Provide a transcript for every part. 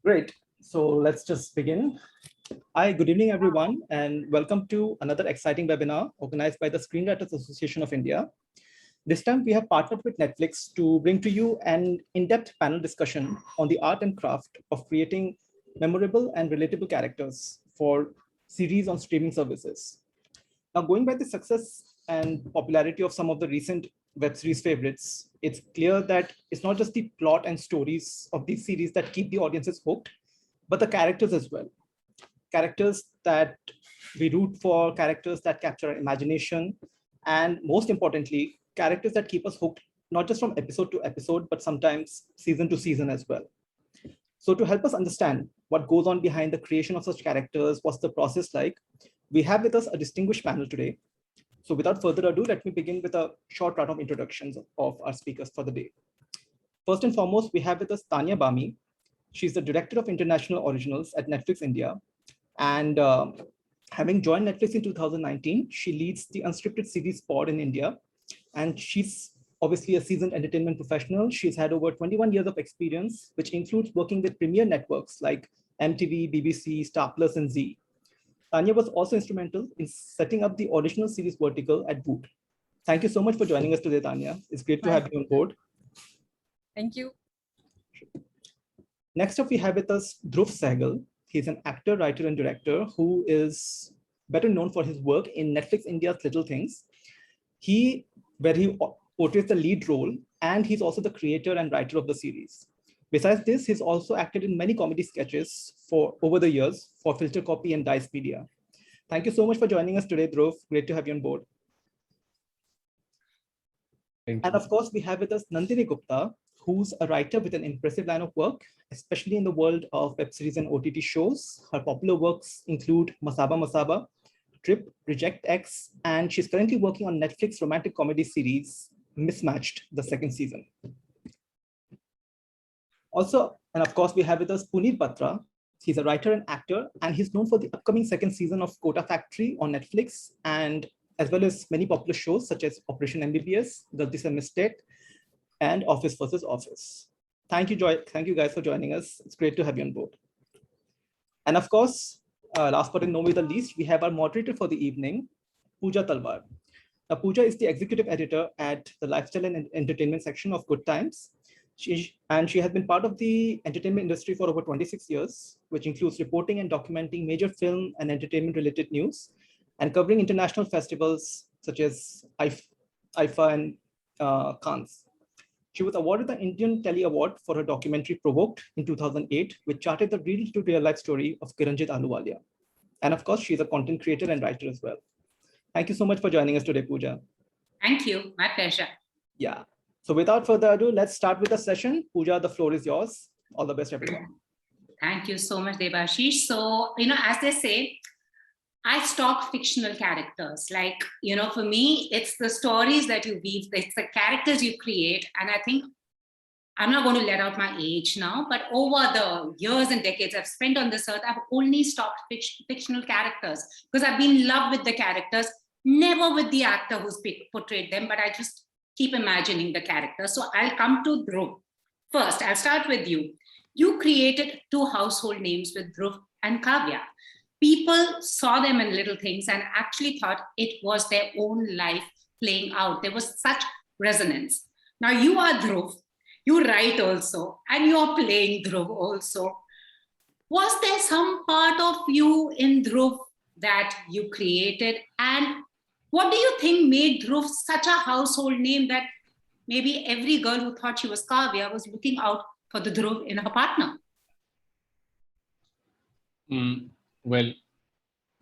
Great. So let's just begin. Hi, good evening, everyone, and welcome to another exciting webinar organized by the Screenwriters Association of India. This time, we have partnered with Netflix to bring to you an in-depth panel discussion on the art and craft of creating memorable and relatable characters for series on streaming services. Now, going by the success and popularity of some of the recent web series favorites, it's clear that it's not just the plot and stories of these series that keep the audiences hooked, but the characters as well. Characters that we root for, characters that capture our imagination, and most importantly, characters that keep us hooked, not just from episode to episode, but sometimes season to season as well. So to help us understand what goes on behind the creation of such characters, what's the process like, we have with us a distinguished panel today. So without further ado, let me begin with a short round of introductions of our speakers for the day. First and foremost, we have with us Tanya Bami. She's the Director of International Originals at Netflix India. And having joined Netflix in 2019, she leads the unscripted series pod in India. And she's obviously a seasoned entertainment professional. She's had over 21 years of experience, which includes working with premier networks like MTV, BBC, Star Plus, and Z. Tanya was also instrumental in setting up the original series vertical at Voot. Thank you so much for joining us today, Tanya. It's great to have you on board. Thank you. Next up, we have with us Dhruv Sehgal. He's an actor, writer, and director who is better known for his work in Netflix India's Little Things, where he portrays the lead role, and he's also the creator and writer of the series. Besides this, he's also acted in many comedy sketches over the years for Filter Copy and Dice Media. Thank you so much for joining us today, Dhruv. Great to have you on board. And of course, we have with us Nandini Gupta, who's a writer with an impressive line of work, especially in the world of web series and OTT shows. Her popular works include Masaba Masaba, Trip, RejctX, and she's currently working on Netflix romantic comedy series, Mismatched, the second season. Also, and of course, we have with us Punit Batra. He's a writer and actor, and he's known for the upcoming second season of Kota Factory on Netflix, and as well as many popular shows such as Operation MBBS, Galti Se Mistake, and Office versus Office. Thank you guys for joining us. It's great to have you on board. And of course, last but in no way the least, we have our moderator for the evening, Pooja Talwar. Now, Pooja is the executive editor at the lifestyle and entertainment section of Good Times. She has been part of the entertainment industry for over 26 years, which includes reporting and documenting major film and entertainment related news and covering international festivals such as IFA and Cannes. She was awarded the Indian Telly Award for her documentary Provoked in 2008, which charted the real-to-real-life story of Kiranjit Ahluwalia. And of course, she's a content creator and writer as well. Thank you so much for joining us today, Pooja. Thank you. My pleasure. Yeah. So without further ado, let's start with the session. Pooja, the floor is yours. All the best, everyone. Thank you so much, Debashish. So, as they say, I stalk fictional characters. Like, for me, it's the stories that you weave, it's the characters you create. And I think I'm not going to let out my age now, but over the years and decades I've spent on this earth, I've only stalked fictional characters because I've been in love with the characters, never with the actor who's portrayed them, but I just keep imagining the character. So I'll come to Dhruv. First, I'll start with you. You created two household names with Dhruv and Kavya. People saw them in Little Things and actually thought it was their own life playing out. There was such resonance. Now you are Dhruv, you write also, and you're playing Dhruv also. Was there some part of you in Dhruv that you created? And what do you think made Dhruv such a household name that maybe every girl who thought she was Kavya was looking out for the Dhruv in her partner? Well,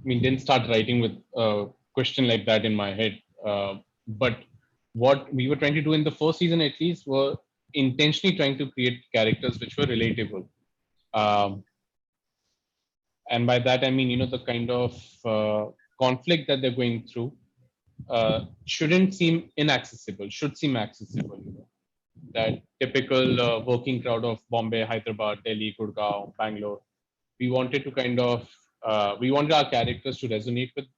didn't start writing with a question like that in my head. But what we were trying to do in the first season, at least, were intentionally trying to create characters which were relatable. And by that, I mean, the kind of conflict that they're going through shouldn't seem inaccessible, should seem accessible. That typical working crowd of Bombay, Hyderabad, Delhi, Gurgaon, Bangalore. We wanted to kind of we wanted our characters to resonate with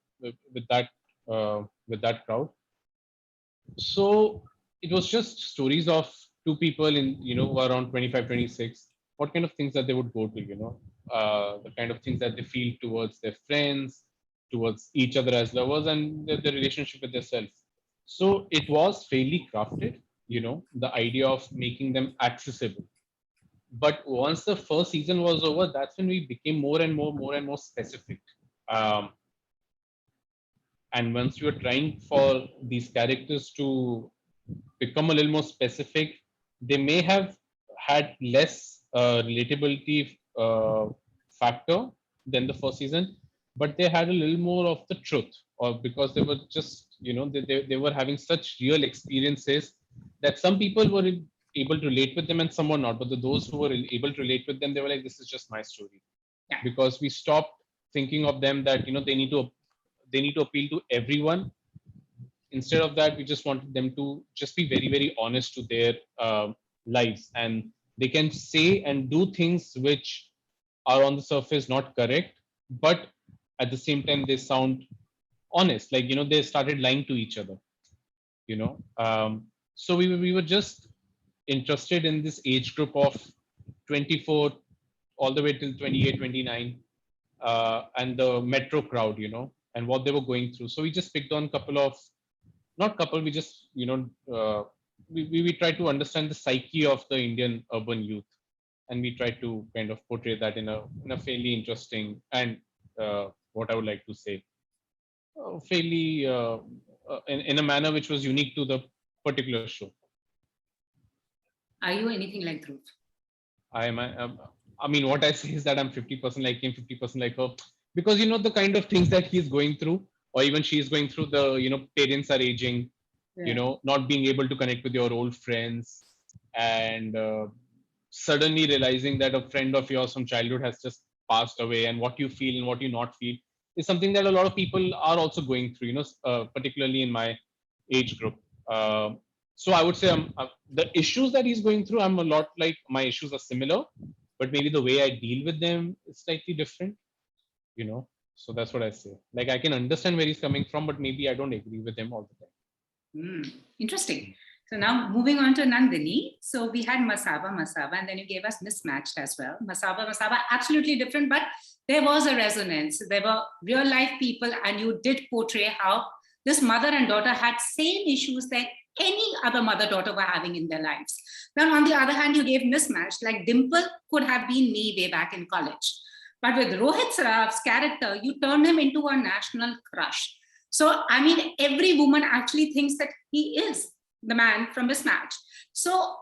that crowd. So it was just stories of two people in who are around 25, 26, what kind of things that they would go to, the kind of things that they feel towards their friends, towards each other as lovers, and the relationship with themselves. So it was fairly crafted, the idea of making them accessible. But once the first season was over, that's when we became more and more specific. Um, and once we were trying for these characters to become a little more specific, they may have had less relatability factor than the first season, but they had a little more of the truth, or because they were just, they were having such real experiences that some people were able to relate with them and some were not. But those who were able to relate with them, they were like, this is just my story. Yeah. Because we stopped thinking of them that, they need to appeal to everyone. Instead of that, we just wanted them to just be very, very honest to their lives, and they can say and do things which are on the surface not correct, but at the same time they sound honest, like, they started lying to each other, so we were just interested in this age group of 24 all the way till 28, 29, and the metro crowd, and what they were going through. So we just picked on couple of, not couple, we just, we try to understand the psyche of the Indian urban youth, and we try to kind of portray that in a fairly interesting and what I would like to say, fairly in a manner which was unique to the particular show. Are you anything like Dhruv? I mean, what I say is that I'm 50% like him, 50% like her, because the kind of things that he's going through, or even she's going through, the parents are aging, not being able to connect with your old friends, and suddenly realizing that a friend of yours from childhood has just passed away, and what you feel and what you not feel is something that a lot of people are also going through, particularly in my age group. So I would say the issues that he's going through, I'm a lot like, my issues are similar, but maybe the way I deal with them is slightly different, So that's what I say. Like, I can understand where he's coming from, but maybe I don't agree with him all the time. Interesting. So now moving on to Nandini. So we had Masaba, and then you gave us Mismatched as well. Masaba, absolutely different, but there was a resonance. There were real life people, and you did portray how this mother and daughter had same issues that any other mother-daughter were having in their lives. Then on the other hand, you gave Mismatched, like Dimple could have been me way back in college. But with Rohit Saraf's character, you turned him into a national crush. So, I mean, every woman actually thinks that he is the man from Mismatched. So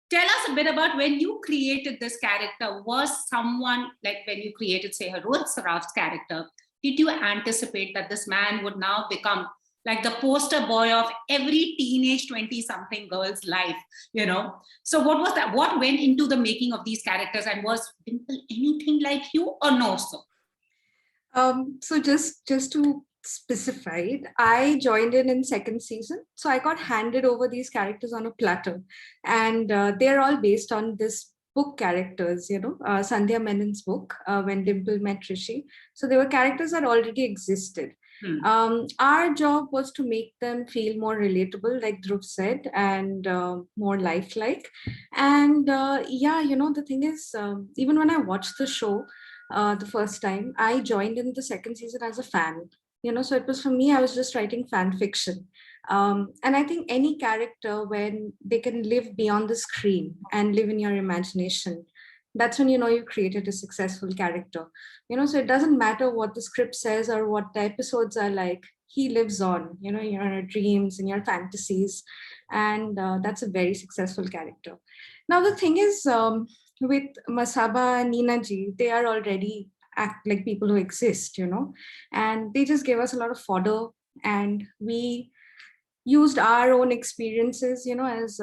tell us a bit about when you created this character. Was someone, like when you created, say, Rohit Saraf's character, did you anticipate that this man would now become like the poster boy of every teenage 20-something girl's life, So what was that? What went into the making of these characters, and was Dimple anything like you or no? So just to specify it, I joined in second season. So I got handed over these characters on a platter, and they're all based on this book characters, Sandhya Menon's book, When Dimple Met Rishi. So they were characters that already existed. Our job was to make them feel more relatable, like Dhruv said, and more lifelike. And the thing is, even when I watched the show the first time, I joined in the second season as a fan. So it was, for me, I was just writing fan fiction. And I think any character, when they can live beyond the screen and live in your imagination, that's when you created a successful character. So it doesn't matter what the script says or what the episodes are like. He lives on, in your dreams, in your fantasies, and that's a very successful character. Now the thing is, with Masaba and Nina ji, they are already act like people who exist, and they just gave us a lot of fodder, and we used our own experiences, as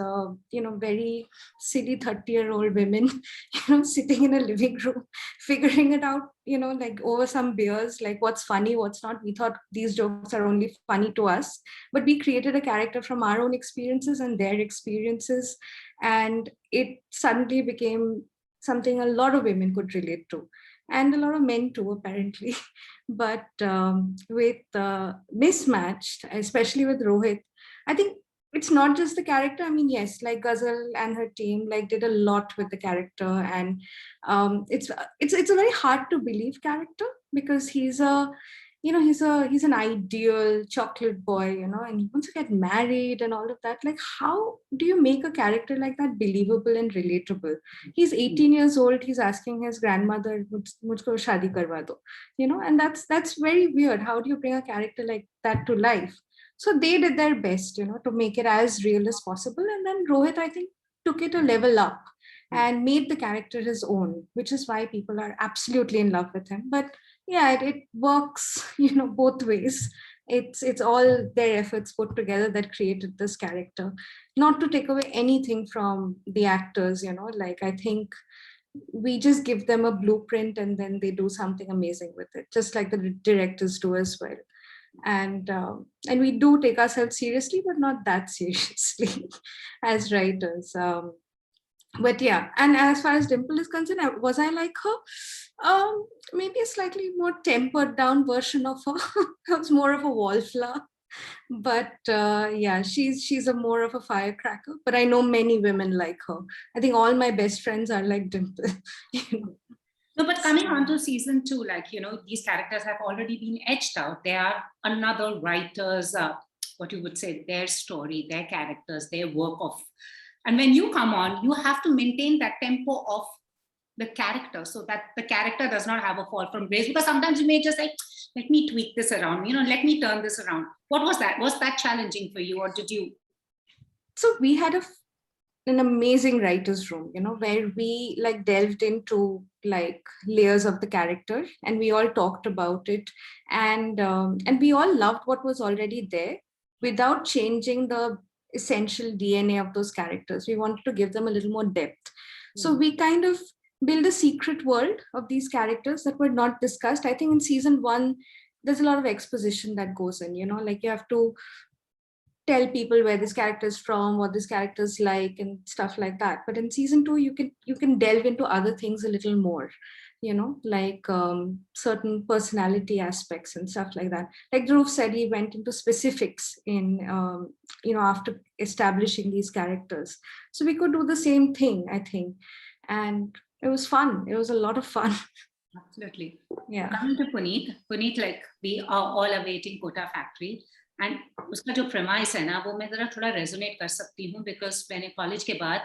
very silly 30-year-old women, sitting in a living room, figuring it out, like over some beers, like what's funny, what's not. We thought these jokes are only funny to us, but we created a character from our own experiences and their experiences, and it suddenly became something a lot of women could relate to, and a lot of men too, apparently. But with Mismatched, especially with Rohit, I think it's not just the character. I mean, yes, like Ghazal and her team like did a lot with the character, and it's a very hard to believe character, because he's a, you know, he's an ideal chocolate boy, you know, and he wants to get married and all of that. Like, how do you make a character like that believable and relatable? He's 18 years old. He's asking his grandmother, "Mujhko shadi karwa do," you know, and that's very weird. How do you bring a character like that to life? So they did their best, you know, to make it as real as possible. And then Rohit, I think, took it a level up and made the character his own, which is why people are absolutely in love with him. But yeah, it works, you know, both ways. It's all their efforts put together that created this character. Not to take away anything from the actors, you know, like I think we just give them a blueprint and then they do something amazing with it, just like the directors do as well. And we do take ourselves seriously, but not that seriously as writers. But yeah, and as far as Dimple is concerned, was I like her? Maybe a slightly more tempered down version of her. I was more of a wallflower. But yeah, she's a more of a firecracker. But I know many women like her. I think all my best friends are like Dimple. You know? No, but coming on to season 2, like, you know, these characters have already been etched out. They are another writer's, what you would say, their story, their characters, their work of. And when you come on, you have to maintain that tempo of the character so that the character does not have a fall from grace. Because sometimes you may just like, let me tweak this around, you know, let me turn this around. What was that? Was that challenging for you, or did you? So we had an amazing writer's room, you know, where we like delved into like layers of the character, and we all talked about it, and we all loved what was already there without changing the essential DNA of those characters. We wanted to give them a little more depth. So we kind of build a secret world of these characters that were not discussed. I think in season 1, there's a lot of exposition that goes in, you know, like you have to tell people where this character is from, what this character is like, and stuff like that. But in season 2, you can delve into other things a little more, you know, like certain personality aspects and stuff like that. Like Dhruv said, he went into specifics in, you know, after establishing these characters. So we could do the same thing, I think. And it was fun. It was a lot of fun. Absolutely. Yeah. Coming to Punit, like we are all awaiting Kota Factory. And उसका जो premise है ना, वो मैं जरा थोड़ा resonate कर सकती हूँ, बिकॉज मैंने कॉलेज के बाद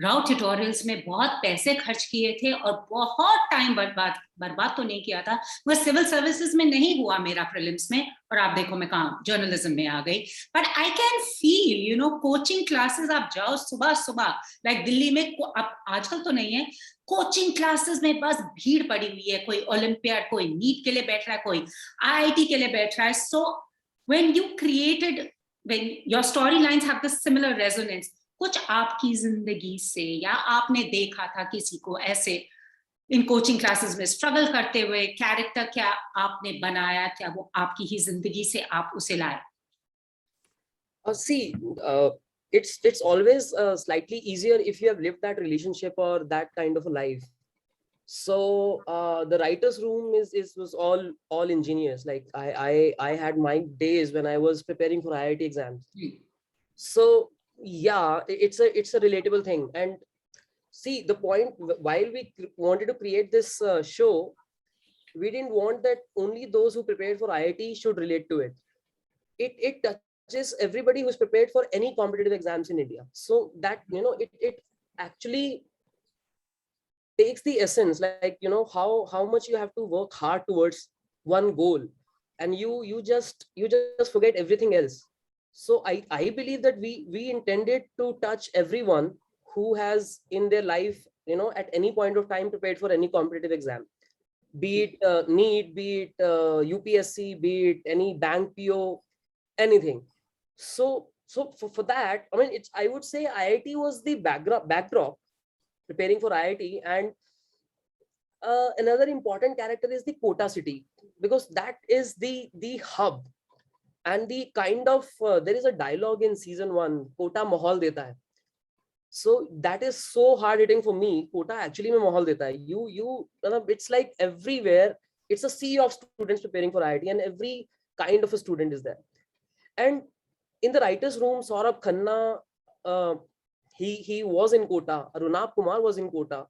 राव ट्यूटोरियल्स में बहुत पैसे खर्च किए थे और बहुत टाइम बर्बाद तो नहीं किया था। वो सिविल सर्विसेज में नहीं हुआ मेरा प्रीलिम्स में, और आप देखो मैं कहाँ जर्नलिज्म में आ गई। But I can feel, you know, coaching classes आप जाओ सुबह सुबह, लाइक दिल्ली में अब आजकल तो नहीं है, कोचिंग क्लासेस में बस भीड़ पड़ी हुई है। कोई ओलंपियाड, कोई नीट के लिए बैठ रहा है, कोई IIT के लिए बैठ रहा है। सो when you created, when your storylines have this similar resonance, कुछ आपकी जिंदगी से या आपने देखा था किसी को ऐसे इन कोचिंग क्लासेस में स्ट्रगल करते हुए, कैरेक्टर क्या आपने बनाया, क्या वो आपकी ही जिंदगी से आप उसे लाए? See, it's always slightly easier if you have lived that relationship or that kind of a life. So the writers' room was all engineers. Like I had my days when I was preparing for IIT exams. So yeah, it's a relatable thing. And see, the point, while we wanted to create this show, we didn't want that only those who prepared for IIT should relate to it. It touches everybody who's prepared for any competitive exams in India. So that, you know, it actually takes the essence, like, you know, how much you have to work hard towards one goal, and you just forget everything else. So I believe that we intended to touch everyone who has in their life, you know, at any point of time prepared for any competitive exam, be it NEET, be it UPSC, be it any bank PO, anything. So for that, I mean, I would say IIT was the backdrop preparing for IIT. And another important character is the Kota city, because that is the hub and the kind of there is a dialogue in season 1, Kota mahal deta hai. So that is so hard hitting for me. Kota actually mein mahal deta hai. You it's like everywhere, it's a sea of students preparing for IIT, and every kind of a student is there. And in the writer's room, Saurabh Khanna, he was in Kota. Arunab Kumar was in Kota.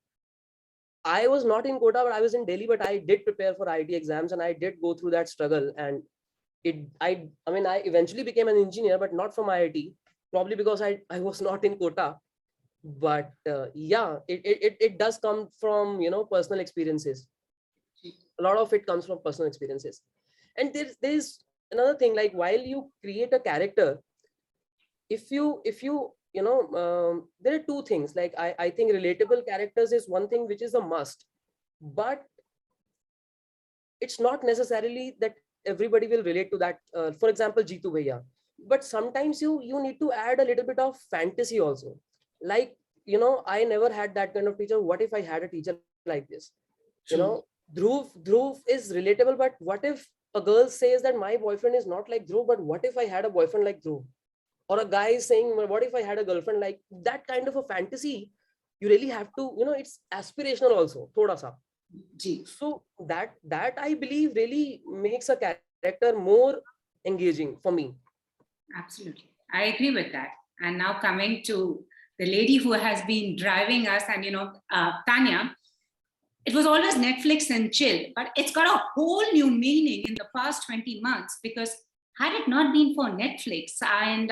I was not in Kota, but I was in Delhi, but I did prepare for IIT exams and I did go through that struggle. And I mean, I eventually became an engineer, but not from IIT, probably because I was not in Kota. But yeah, it does come from, personal experiences. A lot of it comes from personal experiences. And there's another thing, like while you create a character, if you there are two things. Like I think relatable characters is one thing which is a must, but it's not necessarily that everybody will relate to that. For example, Jeetu Bhaiya. But sometimes you need to add a little bit of fantasy also. Like, I never had that kind of teacher. What if I had a teacher like this? Dhruv is relatable, but what if a girl says that my boyfriend is not like Dhruv, but what if I had a boyfriend like Dhruv? Or a guy is saying, well, what if I had a girlfriend? Like that kind of a fantasy, you really have to, it's aspirational also, thoda sa. So that I believe really makes a character more engaging for me. Absolutely. I agree with that. And now coming to the lady who has been driving us, and Tanya, it was always Netflix and chill, but it's got a whole new meaning in the past 20 months, because had it not been for Netflix, and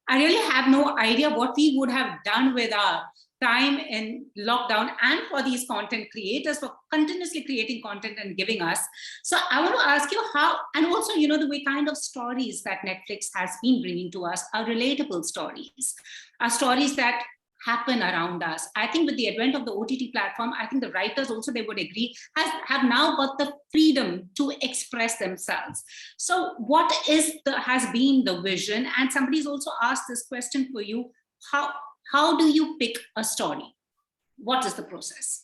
I really have no idea what we would have done with our time in lockdown, and for these content creators for continuously creating content and giving us. So I want to ask you how, and also, the way kind of stories that Netflix has been bringing to us are relatable stories, are stories that happen around us. I think with the advent of the OTT platform, I think the writers also, they would agree, have now got the freedom to express themselves. So what has been the vision? And somebody's also asked this question for you. How do you pick a story? What is the process?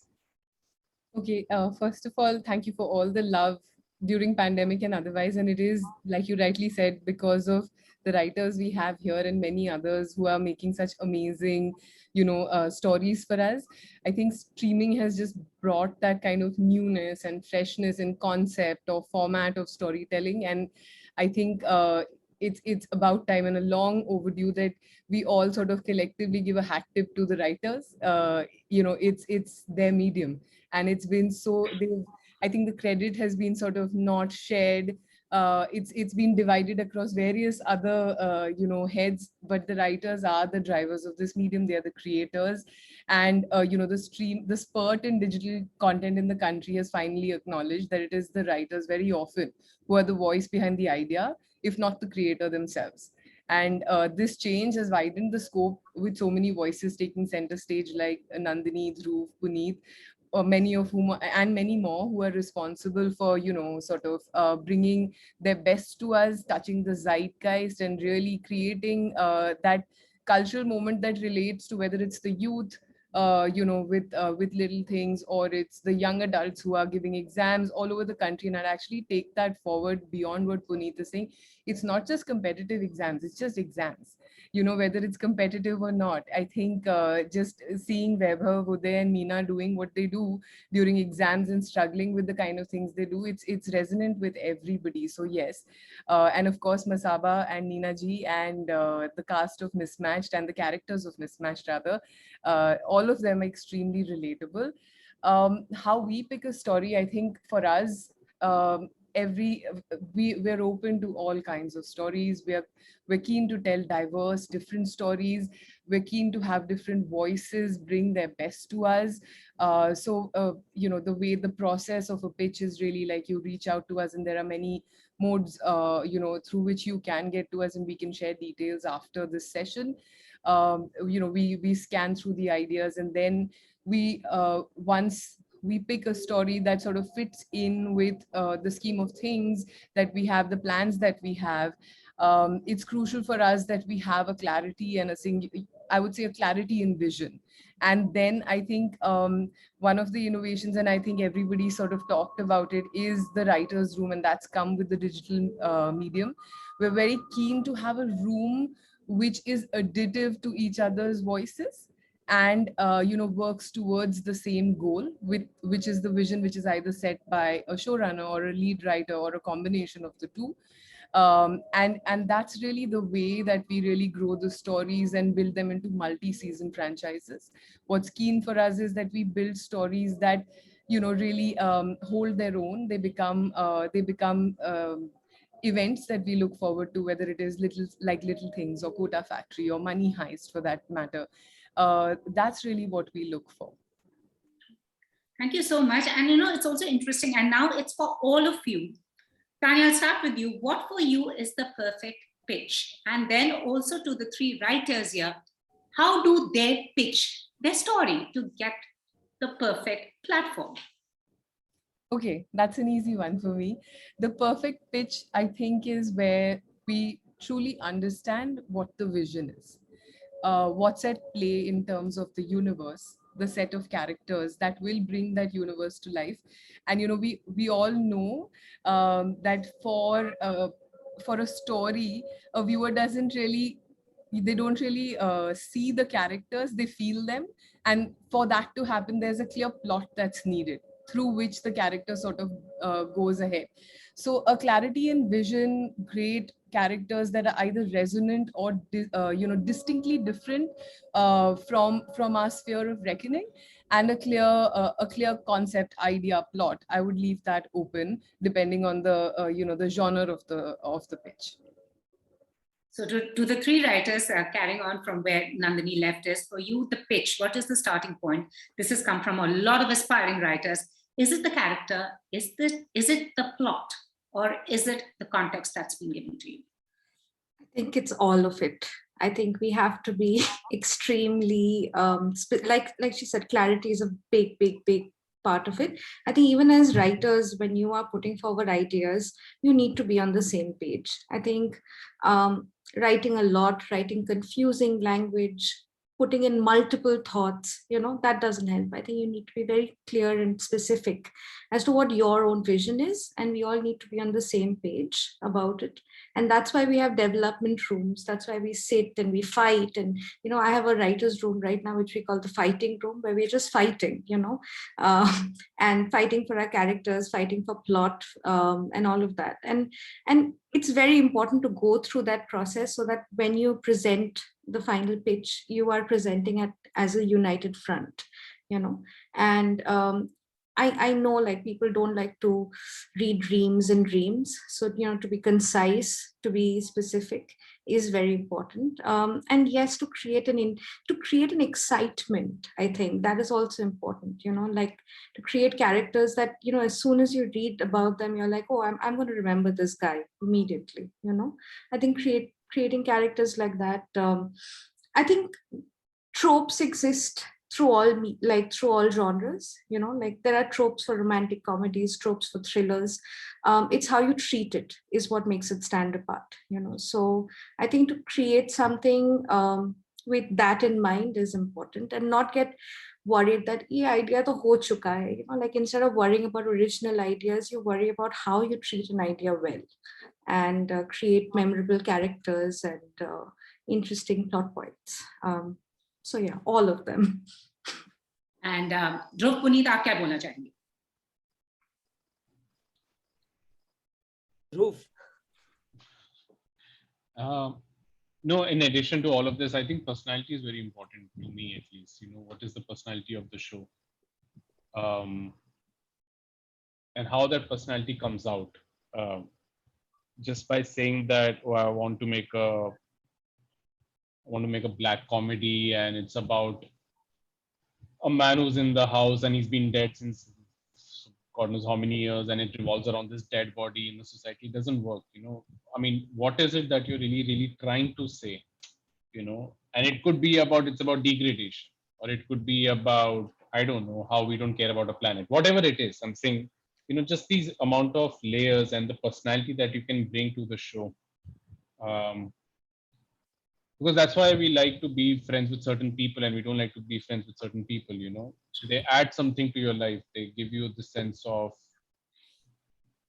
Okay, first of all, thank you for all the love during pandemic and otherwise. And it is, like you rightly said, because of the writers we have here and many others who are making such amazing, stories for us. I think streaming has just brought that kind of newness and freshness in concept or format of storytelling. And I think it's about time and a long overdue that we all sort of collectively give a hat tip to the writers. It's their medium, and it's been so, I think the credit has been sort of not shared. It's been divided across various other heads, but the writers are the drivers of this medium. They are the creators, and the spurt in digital content in the country has finally acknowledged that it is the writers very often who are the voice behind the idea, if not the creator themselves. And this change has widened the scope with so many voices taking center stage, like Nandini, Dhruv, Punit, many of whom and many more who are responsible for bringing their best to us, touching the zeitgeist, and really creating that cultural moment that relates to whether it's the youth with little things, or it's the young adults who are giving exams all over the country. And I'd actually take that forward beyond what Punit is saying. It's not just competitive exams, it's just exams, whether it's competitive or not. I think just seeing Vaibhav, Uday and Meena doing what they do during exams and struggling with the kind of things they do, it's resonant with everybody. So yes, and of course Masaba and Neena ji and the cast of Mismatched and the characters of Mismatched rather, all of them are extremely relatable. How we pick a story, I think for us, we're open to all kinds of stories. We're keen to tell diverse, different stories. We're keen to have different voices bring their best to us. The way the process of a pitch is really like you reach out to us, and there are many modes through which you can get to us, and we can share details after this session. We scan through the ideas, and then once we pick a story that sort of fits in with the scheme of things that we have, the plans that we have. It's crucial for us that we have a clarity and I would say a clarity in vision. And then I think one of the innovations, and I think everybody sort of talked about it, is the writer's room, and that's come with the digital medium. We're very keen to have a room which is additive to each other's voices, and works towards the same goal, which is the vision, which is either set by a showrunner or a lead writer or a combination of the two. And that's really the way that we really grow the stories and build them into multi-season franchises. What's keen for us is that we build stories that really hold their own. They become events that we look forward to, whether it is Little Things or Kota Factory or Money Heist for that matter. That's really what we look for. Thank you so much. And it's also interesting, and now it's for all of you. Tanya, I'll start with you. What for you is the perfect pitch? And then also to the three writers here, how do they pitch their story to get the perfect platform? Okay, that's an easy one for me. The perfect pitch, I think, is where we truly understand what the vision is. What's at play in terms of the universe, the set of characters that will bring that universe to life. And we all know that for a story, a viewer don't really see the characters, they feel them. And for that to happen, there's a clear plot that's needed through which the character sort of goes ahead. So a clarity in vision, great characters that are either resonant or distinctly different from our sphere of reckoning, and a clear concept, idea, plot. I would leave that open depending on the the genre of the pitch. So to the three writers, carrying on from where Nandini left, is for you the pitch. What is the starting point? This has come from a lot of aspiring writers. Is it the character? Is it the plot? Or is it the context that's been given to you? I think it's all of it. I think we have to be extremely, like she said, clarity is a big part of it. I think even as writers, when you are putting forward ideas, you need to be on the same page. I think writing a lot, writing confusing language, putting in multiple thoughts, that doesn't help. I think you need to be very clear and specific as to what your own vision is, and we all need to be on the same page about it. And that's why we have development rooms. That's why we sit and we fight. And I have a writer's room right now, which we call the fighting room, where we're just fighting, and fighting for our characters, fighting for plot, and all of that. And it's very important to go through that process so that when you present the final pitch, you are presenting it as a united front, and I know, like, people don't like to read dreams and dreams. So, to be concise, to be specific is very important. And yes, to create an excitement, I think that is also important, like to create characters that, as soon as you read about them, you're like, oh, I'm going to remember this guy immediately, I think creating characters like that. I think tropes exist through all genres, like there are tropes for romantic comedies, tropes for thrillers. It's how you treat it is what makes it stand apart, So I think to create something with that in mind is important, and not get worried that idea to ho chuka hai, like instead of worrying about original ideas, you worry about how you treat an idea well, and create memorable characters and interesting plot points. So yeah, all of them. And Dhruv, Punit, आप क्या बोलना चाहेंगे? Dhruv. No, in addition to all of this, I think personality is very important to me, at least. What is the personality of the show? And how that personality comes out. Just by saying that, oh, I want to make a black comedy, and it's about a man who's in the house and he's been dead since God knows how many years, and it revolves around this dead body in the society. It doesn't work, I mean, what is it that you're really trying to say, And it could be it's about degradation, or it could be about, I don't know, how we don't care about a planet, whatever it is. I'm saying, just these amount of layers and the personality that you can bring to the show. Because that's why we like to be friends with certain people, and we don't like to be friends with certain people, They add something to your life. They give you the sense of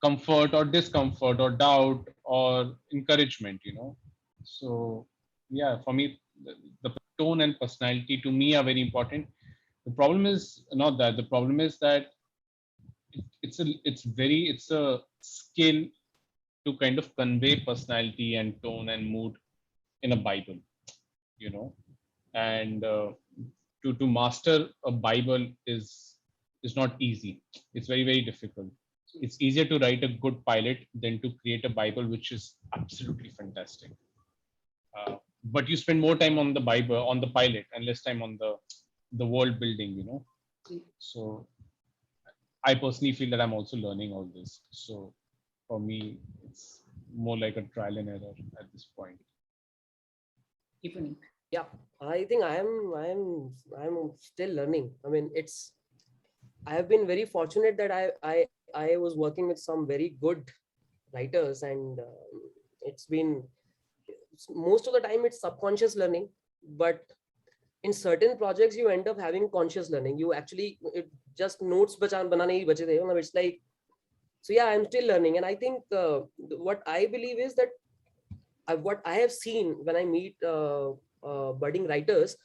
comfort or discomfort or doubt or encouragement, So yeah, for me, the tone and personality to me are very important. The problem is not that. The problem is that it's a skill to kind of convey personality and tone and mood in a Bible, you know, and to master a Bible is not easy. It's very, very difficult. It's easier to write a good pilot than to create a Bible which is absolutely fantastic. But you spend more time on the Bible, on the pilot, and less time on the world building, you know. So I personally feel that I'm also learning all this. So for me, it's more like a trial and error at this point. Yeah, I think I'm still learning. I mean, I have been very fortunate that I was working with some very good writers, and it's been, most of the time it's subconscious learning, but in certain projects you end up having conscious learning. You actually, it just notes banane hi bache the. It's like, so yeah, I'm still learning. And I think what I believe is that what I have seen when I meet budding writers,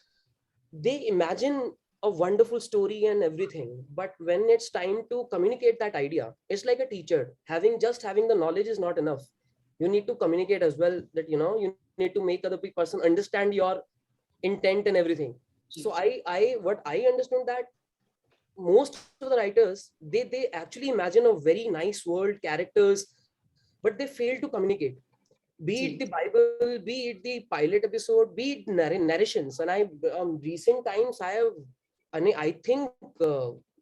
they imagine a wonderful story and everything, but when it's time to communicate that idea, it's like a teacher. Having the knowledge is not enough. You need to communicate as well, that you need to make other person understand your intent and everything. So what I understand, that most of the writers, they actually imagine a very nice world, characters, but they fail to communicate. Be it the Bible, be it the pilot episode, be it narrations. And recent times I think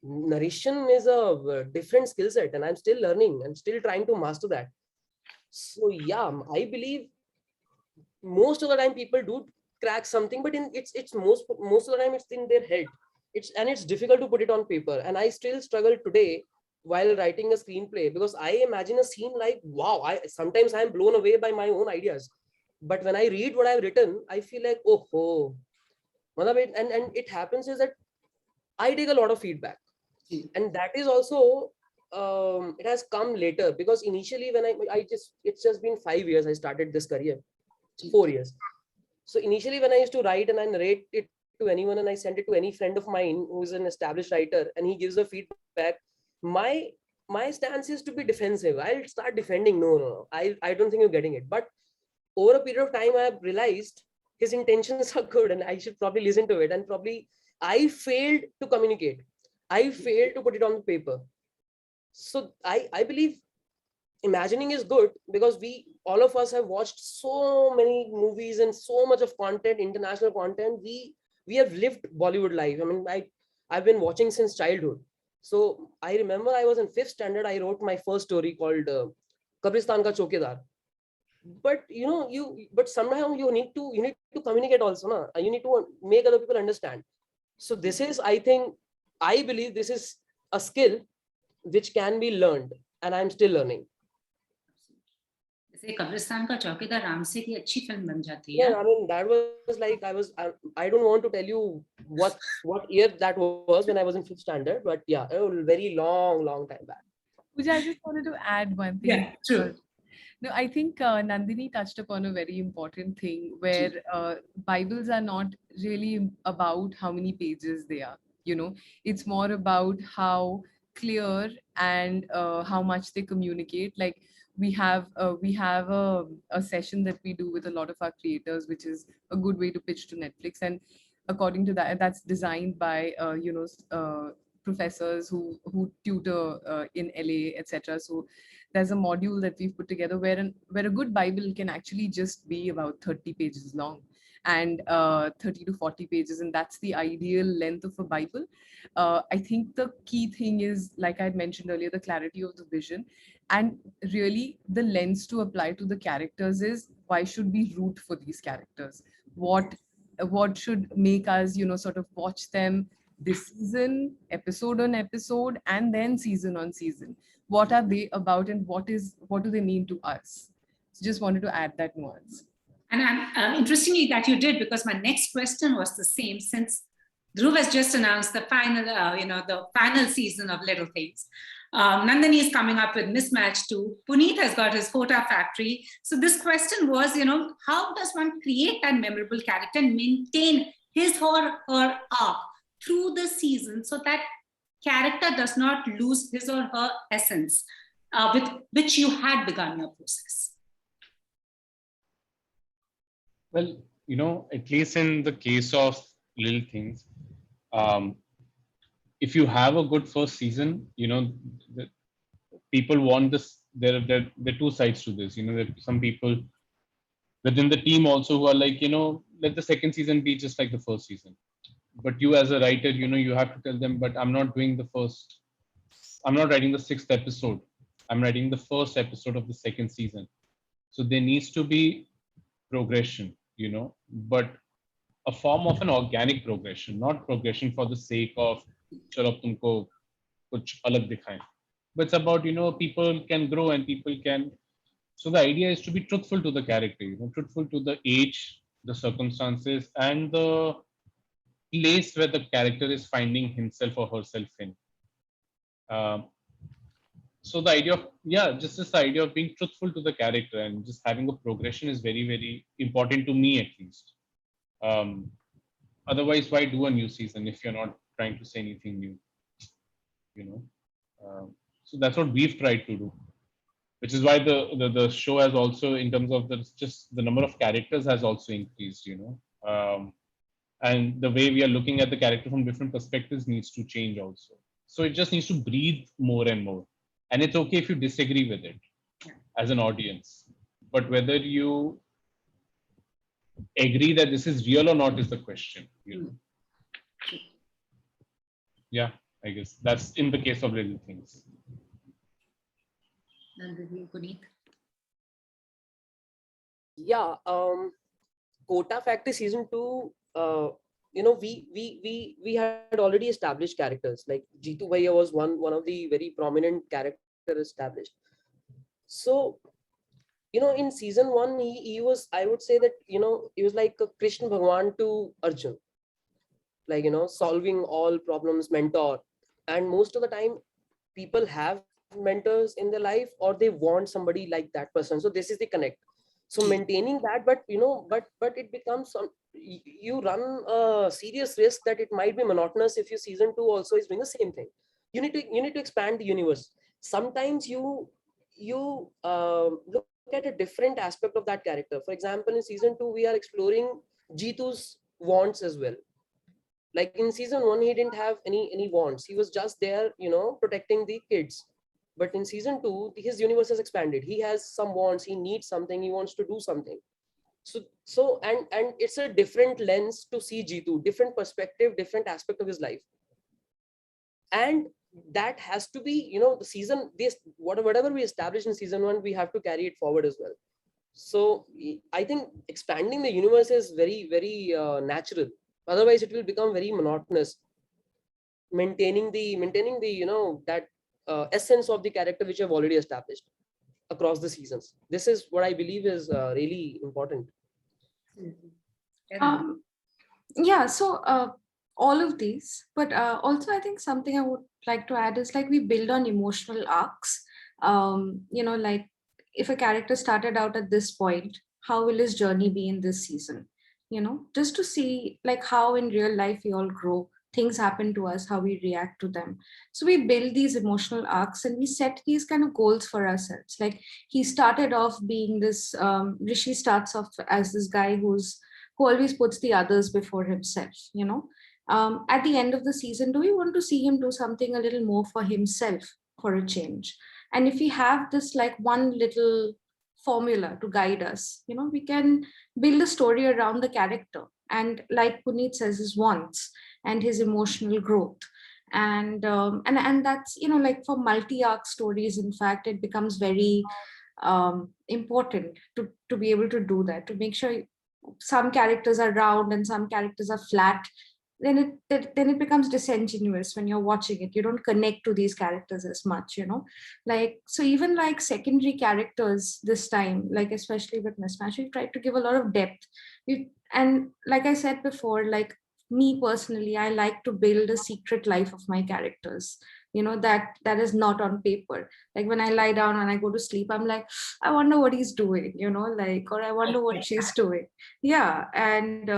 narration is a different skill set, and I'm still learning and still trying to master that. So yeah, I believe most of the time people do crack something, but it's most of the time it's in their head. It's difficult to put it on paper, and I still struggle today while writing a screenplay, because I imagine a scene like, wow, sometimes I'm blown away by my own ideas, but when I read what I've written, I feel like, oh, and it happens is that I take a lot of feedback, and that is also it has come later, because initially when it's just been 5 years I started this career, 4 years. So initially when I used to write and I narrate it to anyone and I send it to any friend of mine who's an established writer and he gives a feedback, my stance is to be defensive. I'll start defending. No. I don't think you're getting it. But over a period of time, I have realized his intentions are good and I should probably listen to it. And probably I failed to communicate. I failed to put it on the paper. So I believe imagining is good, because all of us have watched so many movies and so much of content, international content. We have lived Bollywood life. I mean, I've been watching since childhood. So I remember I was in 5th standard. I wrote my first story called Kabristan Ka Chokidar. But but somehow you need to communicate also, na? You need to make other people understand. So this is, I believe this is a skill which can be learned, and I'm still learning. कब्रिस्तान का चौकीदार राम से की अच्छी film बन जाती है. Yeah, I mean, that was like, I don't want to tell you what year that was when I was in 5th standard, but yeah, a very long time back. Pooja, I just wanted to add one thing. Yeah, true. No, I think Nandini touched upon a very important thing where Bibles are not really about how many pages they are. It's more about how clear and how much they communicate. Like we have a session that we do with a lot of our creators, which is a good way to pitch to Netflix. And according to that, that's designed by professors who tutor in LA, etc. So there's a module that we've put together where a good Bible can actually just be about 30 pages long, and 30 to 40 pages, and that's the ideal length of a Bible. I think the key thing is, like I'd mentioned earlier, the clarity of the vision, and really the lens to apply to the characters is, why should we root for these characters? What should make us sort of watch them this season, episode on episode, and then season on season? What are they about, and what do they mean to us? So just wanted to add that nuance. And I'm interestingly that you did, because my next question was the same. Since Dhruv has just announced the final, the final season of Little Things, Nandini is coming up with Mismatched 2. Punit has got his Kota Factory. So this question was, how does one create that memorable character and maintain his or her arc through the season so that character does not lose his or her essence? with which you had begun your process? Well, at least in the case of Little Things, if you have a good first season, the people want this. There are two sides to this. There are some people within the team also who are like, let the second season be just like the first season. But you as a writer, you have to tell them, but I'm not writing the sixth episode. I'm writing the first episode of the second season. So there needs to be progression, but a form of an organic progression, not progression for the sake of chalo tumko kuch alag dikhaye. But it's about, people can grow and people can. So the idea is to be truthful to the character, truthful to the age, the circumstances, and the place where the character is finding himself or herself in. So the idea of, just this idea of being truthful to the character and just having a progression is very, very important to me, at least. Otherwise, why do a new season if you're not trying to say anything new? So that's what we've tried to do, which is why the show has also, in terms of the number of characters has also increased. And the way we are looking at the character from different perspectives needs to change also. So it just needs to breathe more and more. And it's okay if you disagree with it as an audience. But whether you agree that this is real or not is the question. Yeah, I guess that's in the case of Little Things. Punit? Yeah, Kota Factory season 2, we had already established characters. Like Jeetu Bhaiya was one of the very prominent character established. So, in season 1, he was, I would say that, he was like a Krishna Bhagwan to Arjun, like, solving all problems, mentor. And most of the time people have mentors in their life, or they want somebody like that person. So this is the connect. So maintaining that, but but it becomes you run a serious risk that it might be monotonous if your season 2 also is doing the same thing. You need to expand the universe. Sometimes you look at a different aspect of that character. For example, in season 2 we are exploring Jeetu's wants as well. Like in season 1 he didn't have any wants. He was just there, protecting the kids. But in season 2 his universe has expanded. He has some wants, he needs something, he wants to do something. So and it's a different lens to see Jeetu, different perspective, different aspect of his life. And that has to be, the season, this whatever we established in season 1, we have to carry it forward as well. So I think expanding the universe is very, very natural. Otherwise it will become very monotonous. Maintaining the that essence of the character which I've already established across the seasons. This is what I believe is really important. Yeah, so all of these, but also I think something I would like to add is like we build on emotional arcs. Like if a character started out at this point, how will his journey be in this season? Just to see like how in real life we all grow, things happen to us, how we react to them. So we build these emotional arcs and we set these kind of goals for ourselves. Like he started off being this, Rishi starts off as this guy who always puts the others before himself, at the end of the season, do we want to see him do something a little more for himself for a change? And if we have this like one little formula to guide us, we can build a story around the character. And like Punit says, his wants and his emotional growth. And that's, like for multi-arc stories, in fact, it becomes very important to be able to do that, to make sure some characters are round and some characters are flat. Then it becomes disingenuous when you're watching it. You don't connect to these characters as much, like, so even like secondary characters this time, like especially with Mismatched, we tried to give a lot of depth. And like I said before, like me personally, I like to build a secret life of my characters, that is not on paper. Like when I lie down and I go to sleep, I'm like, I wonder what he's doing, or I wonder what she's doing. Yeah. And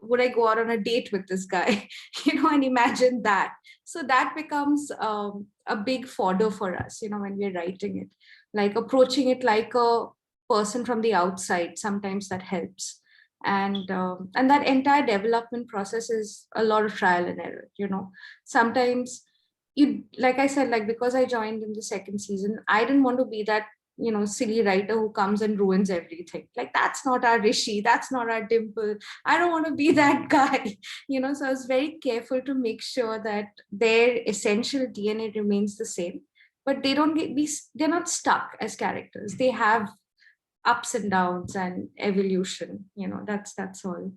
would I go out on a date with this guy, and imagine that. So that becomes a big fodder for us, when we're writing it, like approaching it like a person from the outside. Sometimes that helps. And that entire development process is a lot of trial and error. Sometimes like I said, like because I joined in the second season, I didn't want to be that silly writer who comes and ruins everything. Like, that's not our Rishi, that's not our Dimple. I don't want to be that guy. So I was very careful to make sure that their essential DNA remains the same, but they don't they're not stuck as characters. They have ups and downs and evolution. That's all.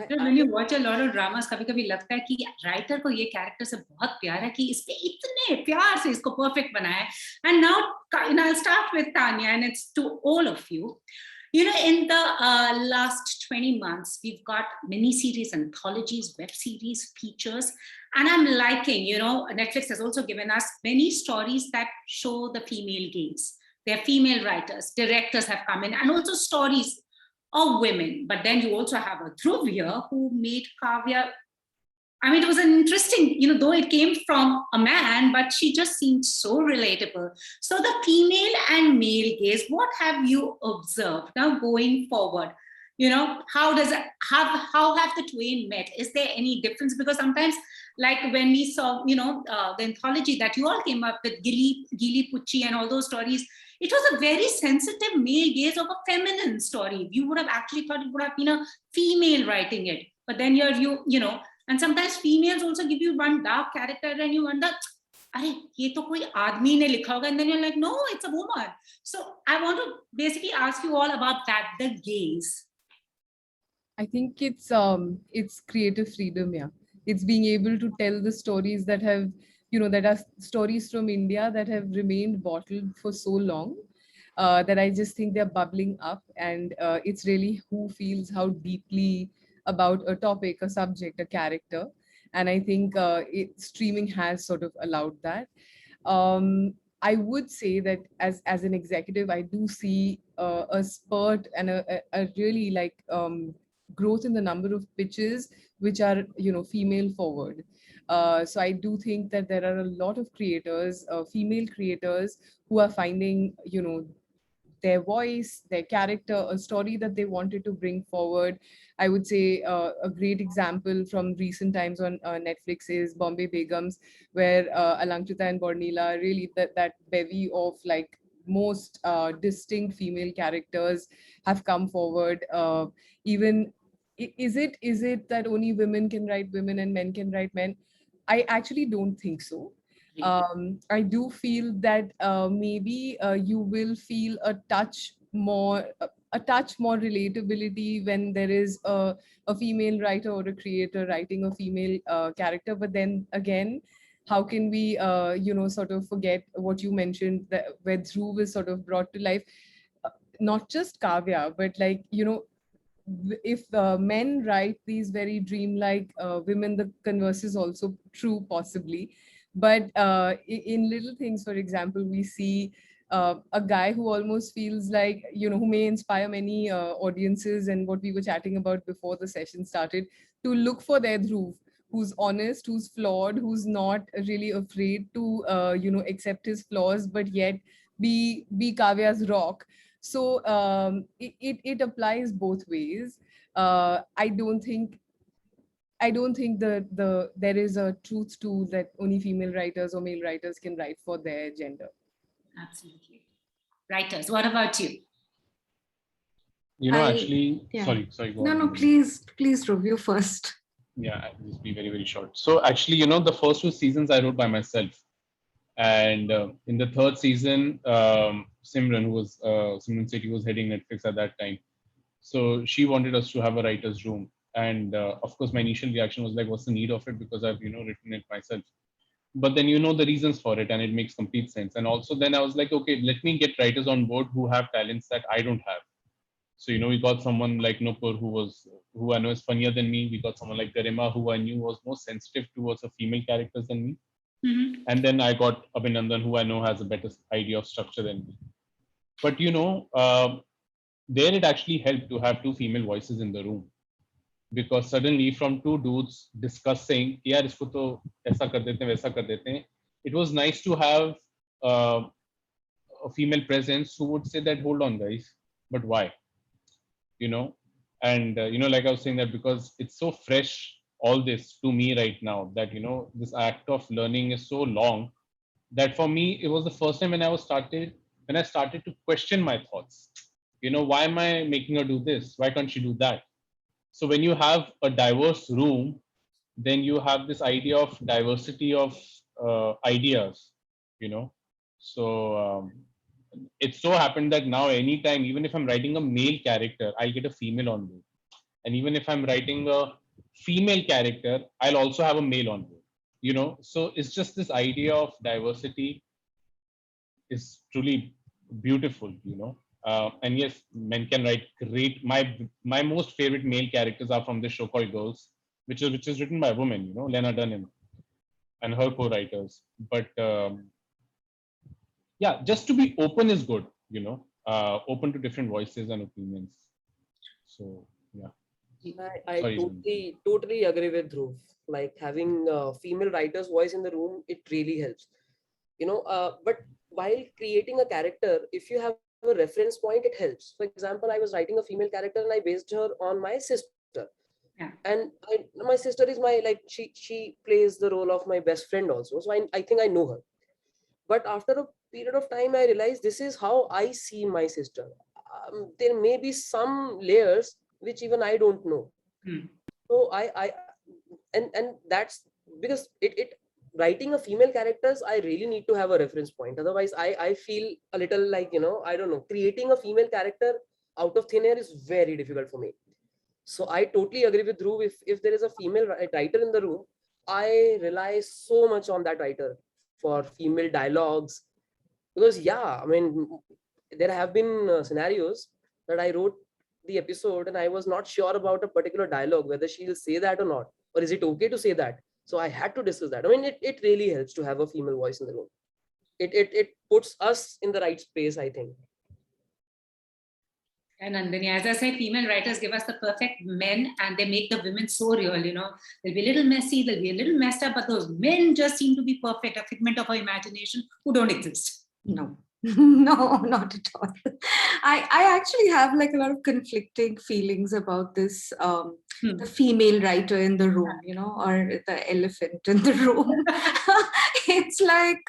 When you watch a lot of dramas, कभी-कभी लगता है कि writer को ये character से बहुत प्यार है कि इसने इतने प्यार से इसको perfect बनाया है. And now, I'll start with Tanya, and it's to all of you. In the last 20 months, we've got mini-series, anthologies, web series, features, and I'm liking, Netflix has also given us many stories that show the female gaze. They're female writers, directors have come in, and also stories of women. But then you also have a Dhruv here who made Kavya. I mean, it was an interesting, though it came from a man, but she just seemed so relatable. So the female and male gaze, what have you observed now going forward? How have the twain met? Is there any difference? Because sometimes, like when we saw, the anthology that you all came up with, Gili Pucci and all those stories, it was a very sensitive male gaze of a feminine story. You would have actually thought it would have been a female writing it. But then and sometimes females also give you one dark character and you wonder, Arey, ye to koi aadmi ne likha hoga, and then you're like, no, it's a woman. So I want to basically ask you all about that, the gaze. I think it's creative freedom, yeah. It's being able to tell the stories that have, that are stories from India that have remained bottled for so long, that I just think they're bubbling up, and it's really who feels how deeply about a topic, a subject, a character. And I think streaming has sort of allowed that. I would say that as an executive, I do see a spurt and a really like growth in the number of pitches which are female forward. So I do think that there are a lot of creators, female creators, who are finding their voice, their character, a story that they wanted to bring forward. I would say a great example from recent times on Netflix is Bombay Begums, where Alankrita and Bornila, really that bevy of like most distinct female characters have come forward. Even is it that only women can write women and men can write men? I actually don't think so. I do feel that maybe you will feel a touch more relatability when there is a female writer or a creator writing a female character. But then again, how can we sort of forget what you mentioned, that where Dhruv is sort of brought to life, not just Kavya, but like if men write these very dreamlike women, the converse is also true, possibly. But in little things, for example, we see a guy who almost feels like, who may inspire many audiences, and what we were chatting about before the session started, to look for their Dhruv, who's honest, who's flawed, who's not really afraid to, accept his flaws, but yet be Kavya's rock. So it applies both ways. I don't think there is a truth to that only female writers or male writers can write for their gender. Absolutely. Writers, what about you? Actually, yeah. sorry. Go No, on. please review first. Yeah, I'll just be very, very short. So actually, the first 2 seasons I wrote by myself. And in the 3rd season, Simran said he was heading Netflix at that time. So she wanted us to have a writer's room. And of course, my initial reaction was like, what's the need of it? Because I've, written it myself. But then the reasons for it, and it makes complete sense. And also then I was like, okay, let me get writers on board who have talents that I don't have. So, we got someone like Nupur who I know is funnier than me. We got someone like Garima who I knew was more sensitive towards the female characters than me. And then I got Abhinandan, who I know has a better idea of structure than me. But there it actually helped to have two female voices in the room, because suddenly from two dudes discussing, yaar isko to aisa kar dete hain, waisa kar dete hain, it was nice to have a female presence who would say that, hold on guys, but why? And like I was saying, that because it's so fresh, all this to me right now, that this act of learning is so long, that for me it was the first time when I started to question my thoughts. Why am I making her do this? Why can't she do that? So when you have a diverse room, then you have this idea of diversity of ideas. So it so happened that now anytime, even if I'm writing a male character, I'll get a female on board. And even if I'm writing a female character, I'll also have a male on board. So it's just this idea of diversity is truly beautiful. And yes, men can write great. My most favorite male characters are from this show called Girls, which is written by a woman, Lena Dunham, and her co-writers. But yeah, just to be open is good, open to different voices and opinions. So yeah. I totally agree with Dhruv. Like having a female writer's voice in the room, it really helps. But while creating a character, if you have a reference point, it helps. For example, I was writing a female character and I based her on my sister. Yeah. And my sister is she plays the role of my best friend also. So I think I know her. But after a period of time, I realized this is how I see my sister. There may be some layers which even I don't know. So and that's because it writing a female characters, I really need to have a reference point. Otherwise, I feel a little like, I don't know, creating a female character out of thin air is very difficult for me. So I totally agree with Dhruv. If there is a female writer in the room, I rely so much on that writer for female dialogues. Because yeah, I mean, there have been scenarios that I wrote the episode and I was not sure about a particular dialogue, whether she'll say that or not, or is it okay to say that. So I had to discuss that. I mean, it really helps to have a female voice in the room. It puts us in the right space, I think. And Nandini, as I say, female writers give us the perfect men and they make the women so real, They'll be a little messy, they'll be a little messed up, but those men just seem to be perfect, a figment of our imagination who don't exist. No. No, not at all. I actually have like a lot of conflicting feelings about this, the female writer in the room, or the elephant in the room. It's like,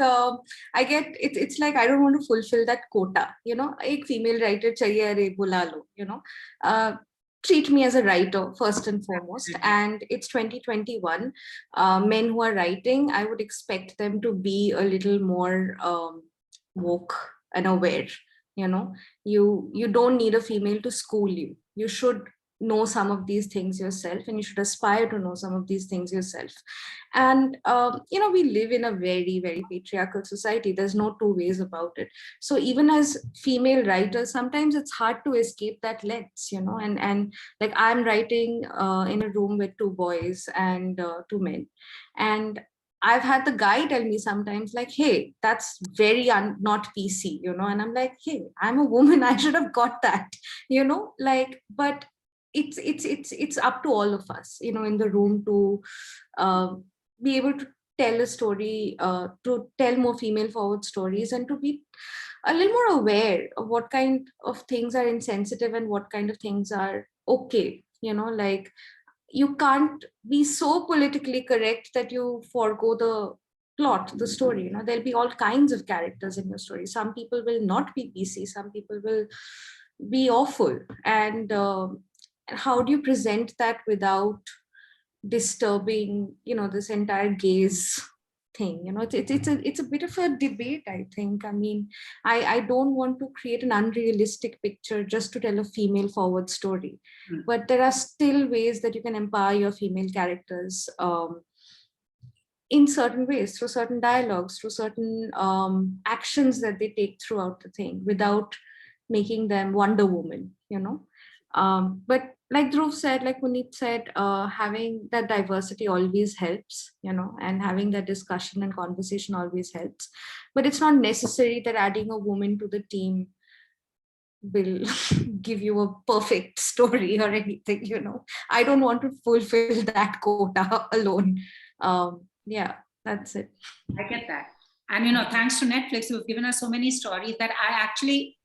it's like, I don't want to fulfill that quota, ek female writer chahiye, re bula lo, treat me as a writer first and foremost. And it's 2021. Men who are writing, I would expect them to be a little more woke and aware. You don't need a female to school you. You should know some of these things yourself, and you should aspire to know some of these things yourself. And we live in a very, very patriarchal society. There's no two ways about it. So even as female writers, sometimes it's hard to escape that lens, and like I'm writing in a room with two boys and two men, and I've had the guy tell me sometimes like, hey, that's very not PC, and I'm like, hey, I'm a woman, I should have got that, but it's up to all of us, in the room to be able to tell a story, to tell more female forward stories, and to be a little more aware of what kind of things are insensitive and what kind of things are okay, like you can't be so politically correct that you forego the plot, the story. There'll be all kinds of characters in your story. Some people will not be PC, some people will be awful. And how do you present that without disturbing, this entire gaze thing? It's a bit of a debate, I think. I mean, I don't want to create an unrealistic picture just to tell a female forward story, but there are still ways that you can empower your female characters in certain ways, through certain dialogues, through certain actions that they take throughout the thing, without making them Wonder Woman, But like Dhruv said, like Punit said, having that diversity always helps, and having that discussion and conversation always helps. But it's not necessary that adding a woman to the team will give you a perfect story or anything. I don't want to fulfill that quota alone. Yeah, that's it. I get that. And thanks to Netflix, who've given us so many stories that I actually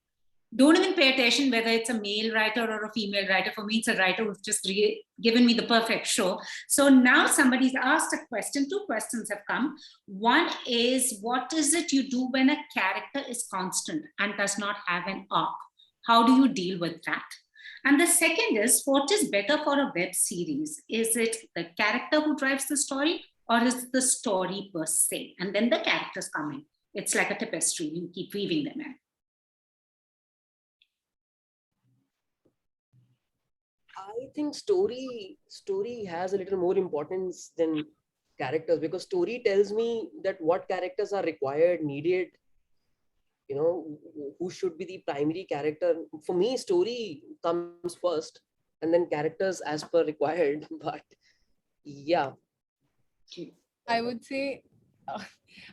don't even pay attention whether it's a male writer or a female writer. For me, it's a writer who's just given me the perfect show. So now somebody's asked a question. 2 questions have come. One is, what is it you do when a character is constant and does not have an arc? How do you deal with that? And the second is, what is better for a web series? Is it the character who drives the story, or is it the story per se? And then the characters come in. It's like a tapestry. You keep weaving them in. I think story has a little more importance than characters, because story tells me that what characters are required, needed, who should be the primary character. For me, story comes first and then characters as per required. But yeah, I would say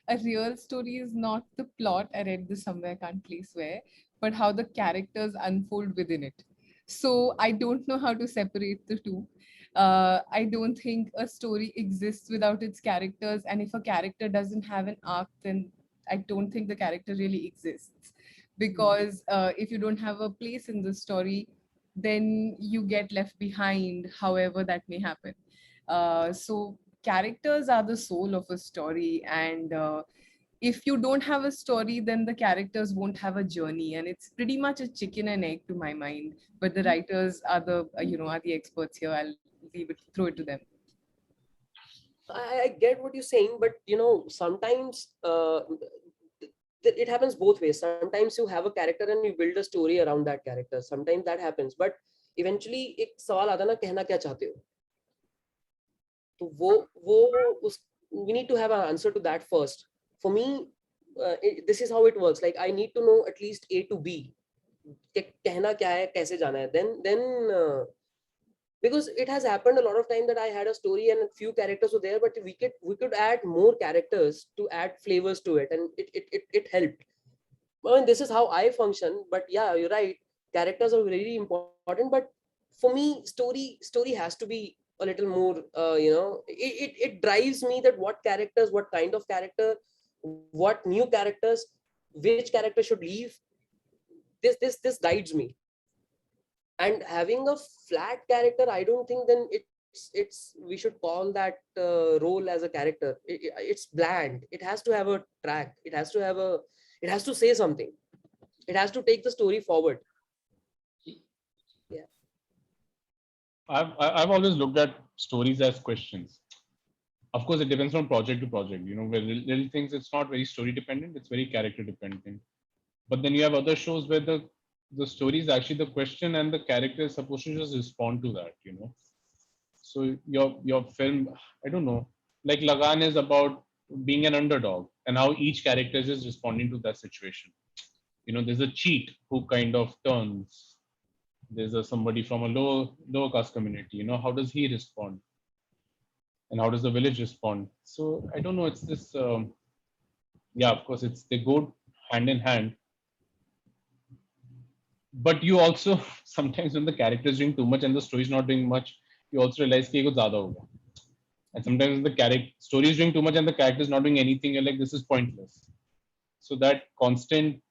a real story is not the plot. I read this somewhere, can't place where, but how the characters unfold within it. So I don't know how to separate the two. I don't think a story exists without its characters. And if a character doesn't have an arc, then I don't think the character really exists. Because if you don't have a place in the story, then you get left behind, however that may happen. So characters are the soul of a story. And if you don't have a story, then the characters won't have a journey, and it's pretty much a chicken and egg to my mind. But the writers are the are the experts here. I'll throw it to them. I get what you're saying, but sometimes it happens both ways. Sometimes you have a character and you build a story around that character. Sometimes that happens, but eventually एक सवाल आता ना, कहना क्या चाहते हो? तो वो we need to have an answer to that first. For me, this is how it works. Like, I need to know at least A to B. कहना क्या है, कैसे जाना है. Then because it has happened a lot of time that I had a story and a few characters were there, but we could add more characters to add flavors to it, and it helped. I mean, this is how I function. But yeah, you're right. Characters are really important. But for me, story has to be a little more. It drives me that what characters, what kind of character, what new characters, which character should leave. This guides me. And having a flat character, I don't think then it's we should call that role as a character. It's bland. It has to have a track. It has to say something. It has to take the story forward. Yeah. I've always looked at stories as questions. Of course, it depends from project to project. Where little things, it's not very story dependent, it's very character dependent. But then you have other shows where the story is actually the question and the character is supposed to just respond to that, So your film, I don't know, like Lagan is about being an underdog and how each character is just responding to that situation. There's a cheat who kind of turns. There's somebody from a lower caste community, how does he respond? And how does the village respond? So I don't know, it's this, yeah, of course, they go hand in hand. But you also, sometimes when the character is doing too much and the story is not doing much, you also realize that it's zyada hoga. And sometimes the story is doing too much and the character is not doing anything, you're like, this is pointless. So that constant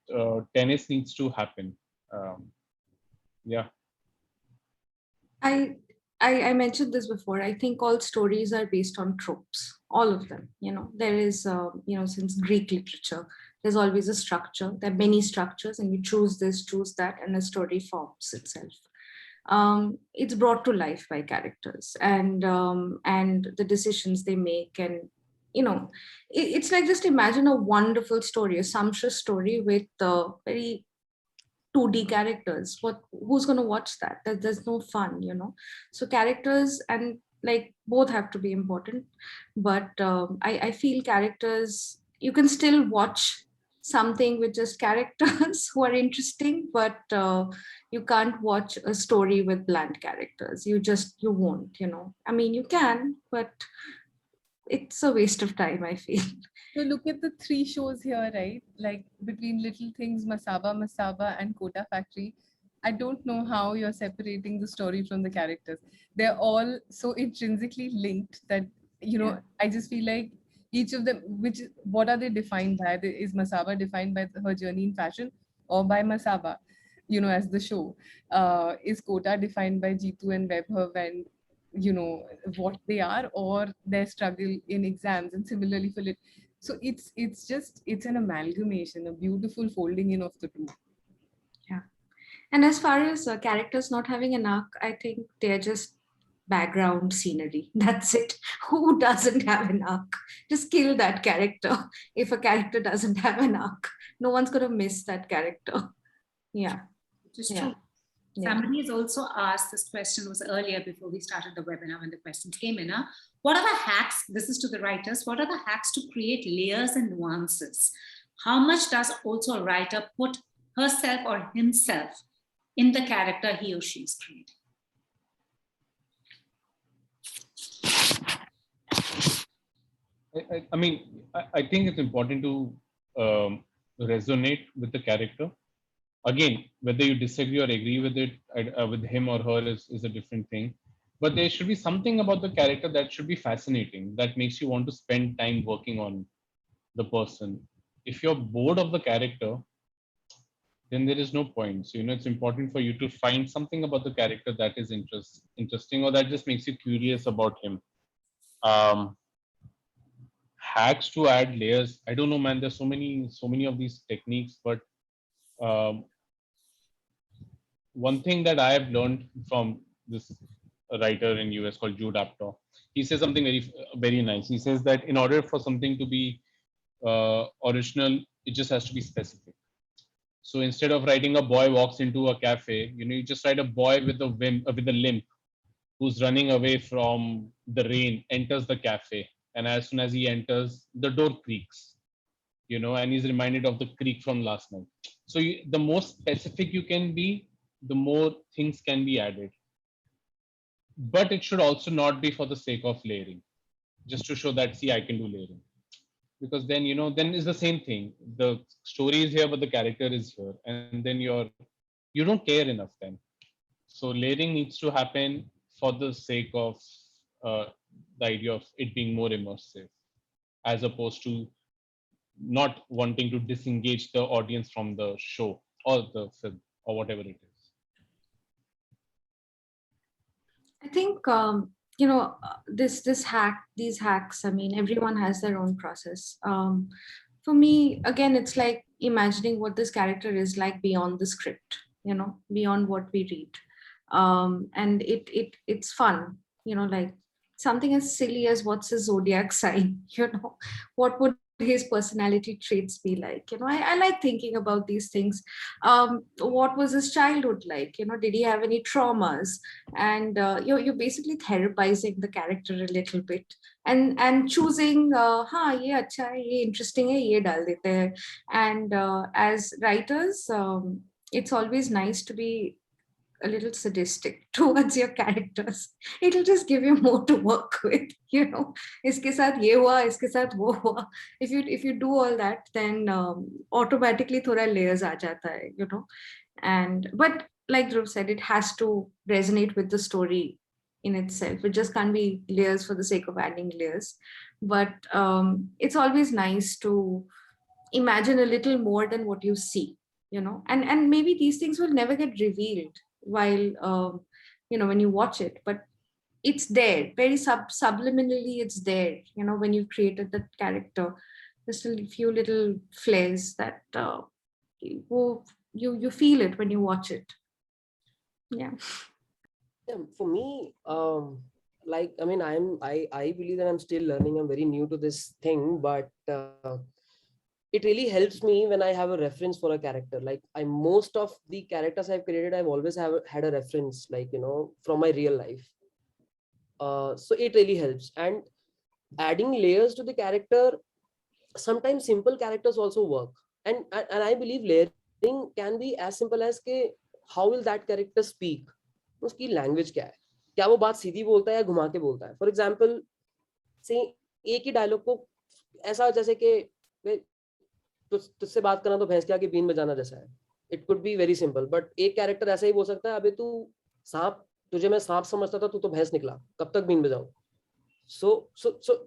tennis needs to happen. Yeah. I mentioned this before. I think all stories are based on tropes, all of them. There is, since Greek literature, there's always a structure. There are many structures, and you choose this, choose that, and a story forms itself. It's brought to life by characters and the decisions they make. And, it's like, just imagine a wonderful story, a sumptuous story with very 2D characters. Who's going to watch that? There's no fun, So characters and both have to be important. But I feel characters, you can still watch something with just characters who are interesting, but you can't watch a story with bland characters. You won't, I mean, you can, but it's a waste of time, I feel. So look at the 3 shows here, right? Like between Little Things, Masaba, and Kota Factory. I don't know how you're separating the story from the characters. They're all so intrinsically linked that, I just feel like each of them, what are they defined by? Is Masaba defined by her journey in fashion or by Masaba, as the show? Is Kota defined by Jeetu and Vaibhav and, what they are, or their struggle in exams? And similarly for so it's an amalgamation, a beautiful folding in of the two. Yeah. And as far as characters not having an arc, I think they're just background scenery. That's it. Who doesn't have an arc? Just kill that character. If a character doesn't have an arc, no one's going to miss that character. Yeah. Just Yeah. true. Somebody has also asked, this question was earlier before we started the webinar when the questions came in. What are the hacks? This is to the writers. What are the hacks to create layers and nuances? How much does also a writer put herself or himself in the character he or she is creating? I think it's important to resonate with the character. Again, whether you disagree or agree with it, with him or her is a different thing. But there should be something about the character that should be fascinating, that makes you want to spend time working on the person. If you're bored of the character, then there is no point. So, it's important for you to find something about the character that is interesting, or that just makes you curious about him. Hacks to add layers. I don't know, man. There's so many of these techniques, but one thing that I have learned from this writer in US called Jude Apatow, he says something very nice. He says that in order for something to be original, it just has to be specific. So instead of writing a boy walks into a cafe, you just write a boy with a limp who's running away from the rain, enters the cafe, and as soon as he enters, the door creaks, and he's reminded of the creak from last night. So the more specific you can be, the more things can be added. But it should also not be for the sake of layering, just to show that, see, I can do layering. Because then, then it's the same thing. The story is here, but the character is here. And then you don't care enough then. So layering needs to happen for the sake of the idea of it being more immersive, as opposed to not wanting to disengage the audience from the show or the film or whatever it is. I think these hacks, I mean, everyone has their own process. For me, again, it's like imagining what this character is like beyond the script, beyond what we read. And it's fun, like something as silly as what's his zodiac sign, what would his personality traits be like? I like thinking about these things. What was his childhood like? Did he have any traumas? And you're basically therapizing the character a little bit and choosing, ye acha hai, ye interesting hai, ye dal dete hai. And as writers, it's always nice to be a little sadistic towards your characters. It'll just give you more to work with, iske saath ye hua, iske saath wo hua. If you do all that, then automatically thoda layers aa jata hai, but like Dhruv said, it has to resonate with the story in itself. It just can't be layers for the sake of adding layers. But it's always nice to imagine a little more than what you see, and maybe these things will never get revealed while when you watch it, but it's there very subliminally. It's there, when you've created that character, just a few little flares that you feel it when you watch it. Yeah, for me, I believe that I'm still learning. I'm very new to this thing, but it really helps me when I have a reference for a character. Like most of the characters I've created, I've always had a reference, from my real life. So it really helps. And adding layers to the character, sometimes simple characters also work. And I believe layering can be as simple as के how will that character speak, उसकी language क्या है, क्या वो बात सीधी बोलता है या घुमा के बोलता है. For example, से एक ही डायलॉग को ऐसा जैसे कि तुझसे बात करना तो भैंस के आगे बीन बजाना जैसा है. It could be very simple, but एक कैरेक्टर ऐसा ही बोल सकता है, अबे तू सांप, तुझे मैं सांप समझता था, तू तो भैंस निकला, कब तक been बजाऊं. So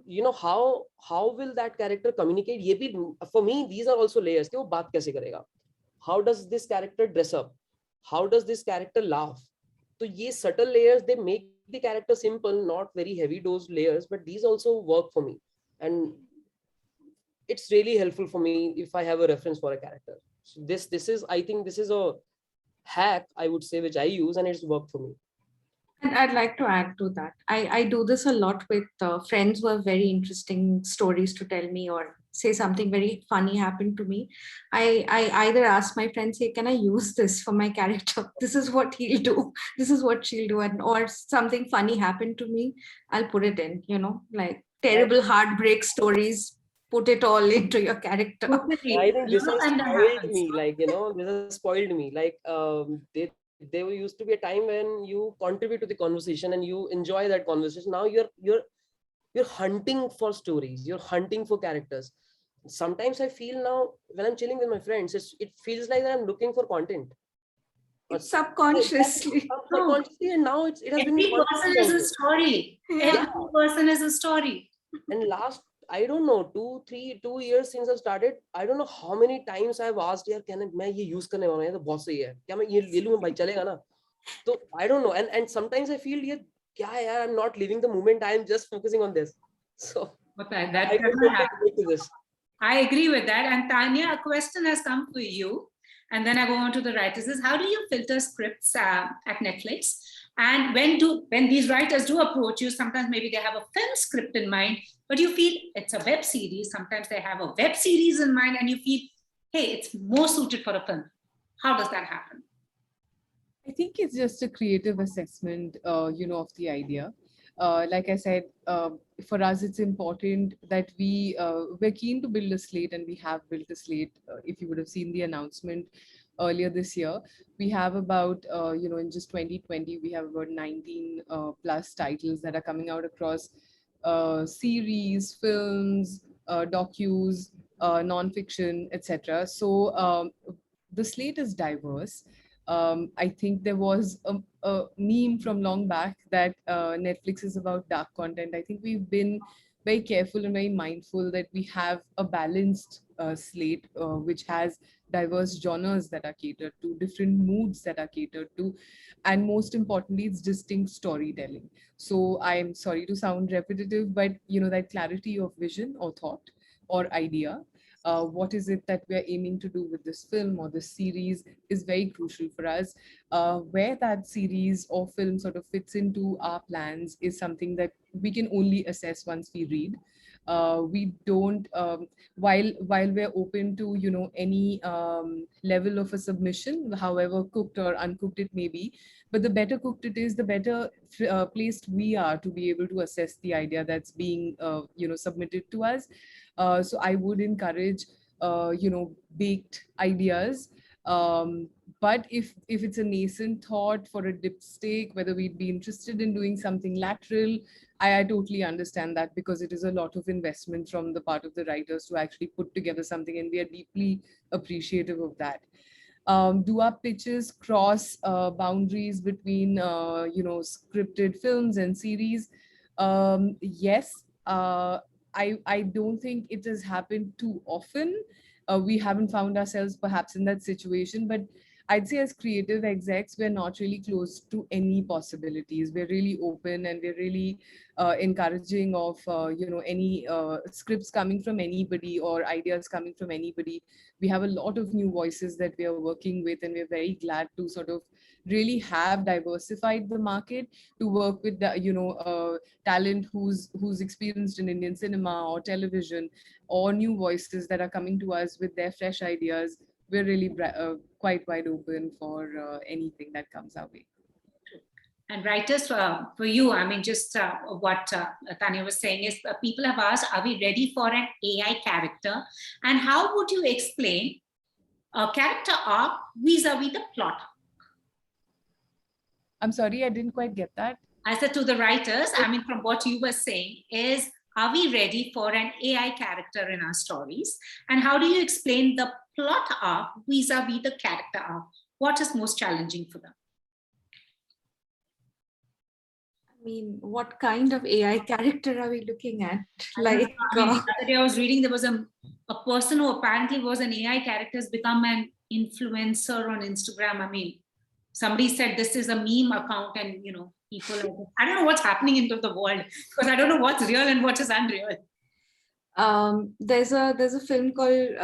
you know how will that character communicate, ये भी for me these are also layers कि वो बात कैसे करेगा. How does this character dress up, how does this character laugh. तो ये subtle layers, they make the character simple, not very heavy dose layers, but these also work for me, and it's really helpful for me if I have a reference for a character. So this is, I think this is a hack, I would say, which I use, and it's worked for me. And I'd like to add to that. I do this a lot with friends who have very interesting stories to tell me, or say something very funny happened to me. I either ask my friends, hey, can I use this for my character? This is what he'll do. This is what she'll do. And or something funny happened to me, I'll put it in, you know, like terrible heartbreak stories. Put it all into your character. I think this has spoiled me, like, you know, this has spoiled me. Like, there used to be a time when you contribute to the conversation and you enjoy that conversation. Now you're hunting for stories, you're hunting for characters. Sometimes I feel now when I'm chilling with my friends, it feels like that I'm looking for content. It's subconsciously. Subconsciously, and now it has been. Every person is a story. Every person is a story. And last, I don't know, 2 years since I've started, I don't know how many times I've asked, यार क्या मैं ये use करने वाला हूँ, ये तो बहुत सही है, क्या मैं ये ले लूँ भाई, चलेगा ना? So I don't know, and sometimes I feel ये क्या है यार, I'm not living the moment, I'm just focusing on this. So But that I can relate to this. I agree with that. And Tanya, a question has come for you, and then I go on to the writers. Is how do you filter scripts at Netflix? And when these writers do approach you, sometimes maybe they have a film script in mind, but you feel it's a web series. Sometimes they have a web series in mind, and you feel, hey, it's more suited for a film. How does that happen? I think it's just a creative assessment, you know, of the idea. Like I said, for us, it's important that we're keen to build a slate, and we have built a slate. If you would have seen the announcement earlier this year, we have about, you know, in just 2020, we have about 19 plus titles that are coming out across series, films, docus, non-fiction, etc. So the slate is diverse. I think there was a meme from long back that Netflix is about dark content. I think we've been very careful and very mindful that we have a balanced slate which has diverse genres that are catered to, different moods that are catered to, and most importantly, it's distinct storytelling. So I'm sorry to sound repetitive, but you know, that clarity of vision or thought or idea, what is it that we're aiming to do with this film or this series is very crucial for us. Where that series or film sort of fits into our plans is something that we can only assess once we read. We don't, while we're open to, you know, any level of a submission, however cooked or uncooked it may be, but the better cooked it is, the better placed we are to be able to assess the idea that's being, you know, submitted to us. So I would encourage, you know, baked ideas. But if it's a nascent thought for a dipstick, whether we'd be interested in doing something lateral, I totally understand that, because it is a lot of investment from the part of the writers to actually put together something, and we are deeply appreciative of that. Do our pitches cross boundaries between, you know, scripted films and series? Yes. I don't think it has happened too often. We haven't found ourselves perhaps in that situation, but I'd say as creative execs, we're not really close to any possibilities. We're really open, and we're really encouraging of, you know, any scripts coming from anybody or ideas coming from anybody. We have a lot of new voices that we are working with, and we're very glad to sort of really have diversified the market to work with the, you know, talent who's experienced in Indian cinema or television, or new voices that are coming to us with their fresh ideas. We're really quite wide open for anything that comes our way. And writers, for you, I mean, just what Tanya was saying is, people have asked, are we ready for an AI character? And how would you explain a character arc vis-a-vis the plot. I'm sorry, I didn't quite get that. I said to the writers, I mean, from what you were saying is, are we ready for an AI character in our stories? And how do you explain the plot arc vis-a-vis the character arc? What is most challenging for them? I mean, what kind of AI character are we looking at? Like, the other day I was reading, there was a person who apparently was an AI character has become an influencer on Instagram. I mean, somebody said this is a meme account, and people, I don't know what's happening into the world, because I don't know what's real and what is unreal. There's a film called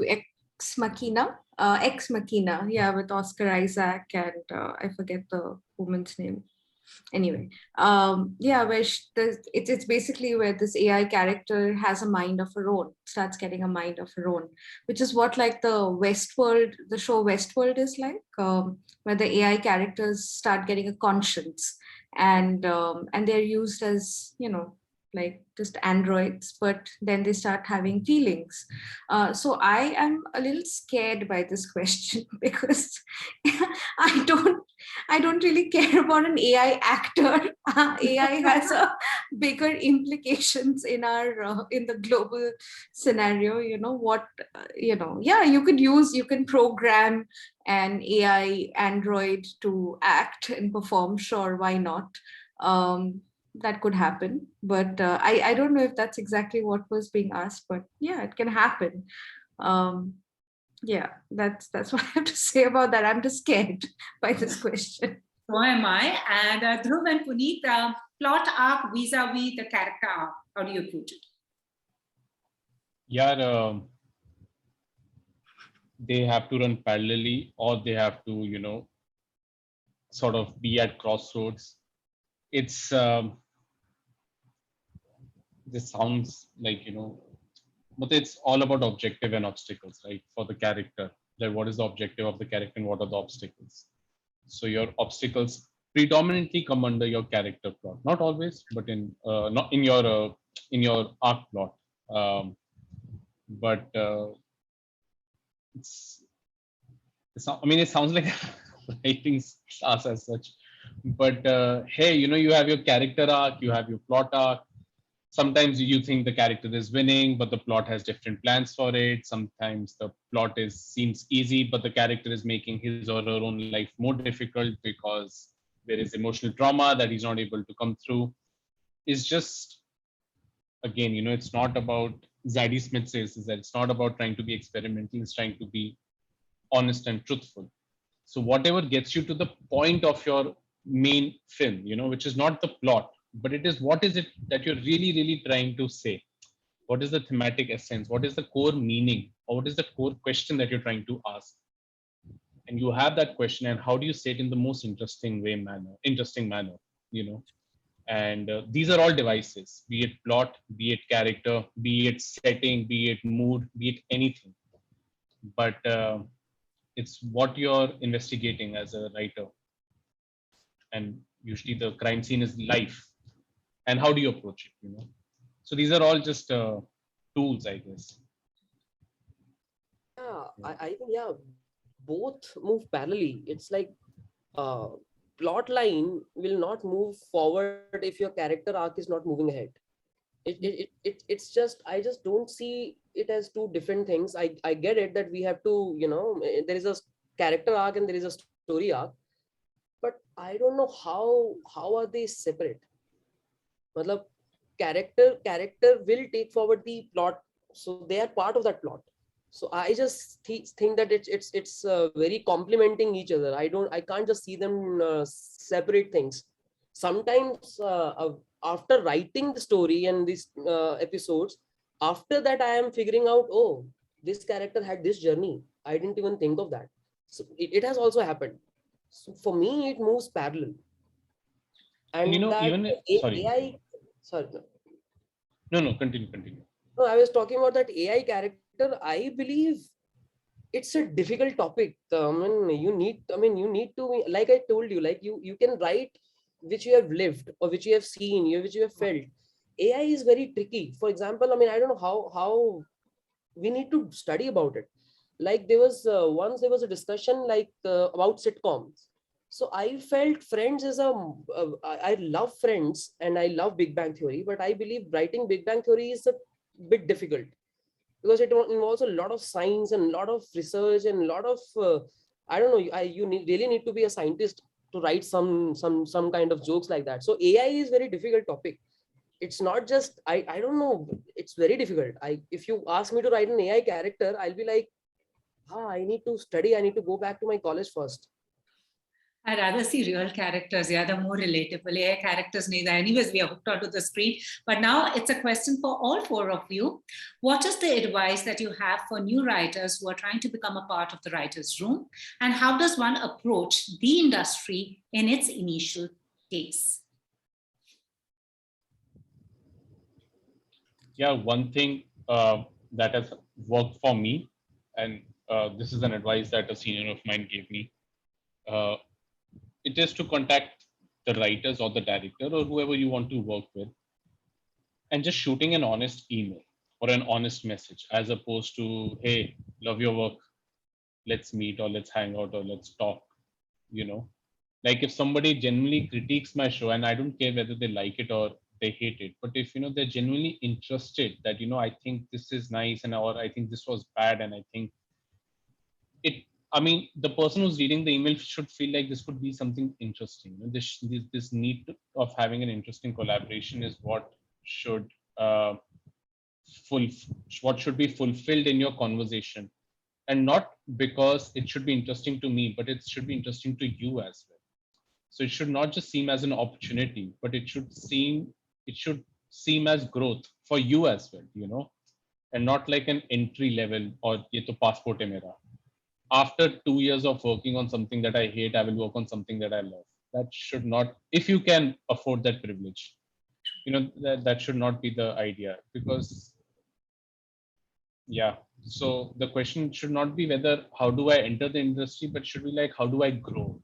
Ex Machina, yeah, with Oscar Isaac and I forget the woman's name. Anyway, yeah, where it's basically where this AI character has a mind of her own, starts getting a mind of her own, which is what like the show Westworld is like, where the AI characters start getting a conscience, and they're used as, like just androids, but then they start having feelings. So I am a little scared by this question because I don't really care about an AI actor. AI has a bigger implications in our in the global scenario. Yeah, you can program an AI android to act and perform. Sure, why not? That could happen, but I don't know if that's exactly what was being asked, but yeah, it can happen. Yeah, that's what I have to say about that. I'm just scared by this question. So am I. And Dhruv and Punit, plot arc vis-a-vis the character arc, how do you approach it? Yeah, they have to run parallelly, or they have to, sort of be at crossroads. It's this sounds like, but it's all about objective and obstacles, right? For the character, like what is the objective of the character and what are the obstacles? So your obstacles predominantly come under your character plot, not always, but not in your arc plot. But I mean, it sounds like writing class as such. But hey, you have your character arc, you have your plot arc. Sometimes you think the character is winning, but the plot has different plans for it. Sometimes the plot seems easy, but the character is making his or her own life more difficult because there is emotional trauma that he's not able to come through. It's just, again, it's not about, Zadie Smith says, is that it's not about trying to be experimental, it's trying to be honest and truthful. So whatever gets you to the point of your main film, which is not the plot, but it is what is it that you're really, really trying to say? What is the thematic essence? What is the core meaning? Or what is the core question that you're trying to ask? And you have that question, and how do you say it in the most interesting manner, And these are all devices, be it plot, be it character, be it setting, be it mood, be it anything. But it's what you're investigating as a writer. And usually the crime scene is life. And how do you approach it, So these are all just tools, I guess. Yeah, I think, yeah, both move parallelly. It's like plot line will not move forward if your character arc is not moving ahead. It's just, I just don't see it as two different things. I get it that we have to, there is a character arc and there is a story arc, but I don't know how are they separate. Matlab, character will take forward the plot, so they are part of that plot. So I just think that it's very complementing each other. I can't just see them separate things. Sometimes after writing the story and these episodes, after that I am figuring out, oh, this character had this journey. I didn't even think of that. So it has also happened. So for me, it moves parallel. And sorry. AI, sorry. No, continue. No, I was talking about that AI character. I believe it's a difficult topic. You need to, like I told you, like you can write which you have lived or which you have seen, which you have felt. AI is very tricky. For example, I don't know how we need to study about it. like there was once there was a discussion like about sitcoms. So I felt Friends is I love Friends and I love Big Bang Theory, but I believe writing Big Bang Theory is a bit difficult because it involves a lot of science and a lot of research and a lot of I don't know. Really need to be a scientist to write some kind of jokes like that. So AI is very difficult topic. It's not just I don't know. It's very difficult. If you ask me to write an AI character, I'll be like, I need to study. I need to go back to my college first. I'd rather see real characters. Yeah, the more relatable. AI characters neither. Anyways, we are hooked onto the screen. But now it's a question for all four of you. What is the advice that you have for new writers who are trying to become a part of the writer's room? And how does one approach the industry in its initial days? Yeah, one thing that has worked for me, and this is an advice that a senior of mine gave me. It is to contact the writers or the director or whoever you want to work with and just shooting an honest email or an honest message as opposed to, hey, love your work, let's meet or let's hang out or let's talk. Like if somebody genuinely critiques my show, and I don't care whether they like it or they hate it, but if they're genuinely interested that I think this is nice, and or I think this was bad, and I think the person who's reading the email should feel like this could be something interesting. This need of having an interesting collaboration is what should what should be fulfilled in your conversation, and not because it should be interesting to me, but it should be interesting to you as well. So it should not just seem as an opportunity, but it should seem as growth for you as well, and not like an entry level or ye to passport hai mera. After 2 years of working on something that I hate, I will work on something that I love. That should not, if you can afford that privilege, that should not be the idea. Because, yeah, so the question should not be how do I enter the industry, but should be like, how do I grow?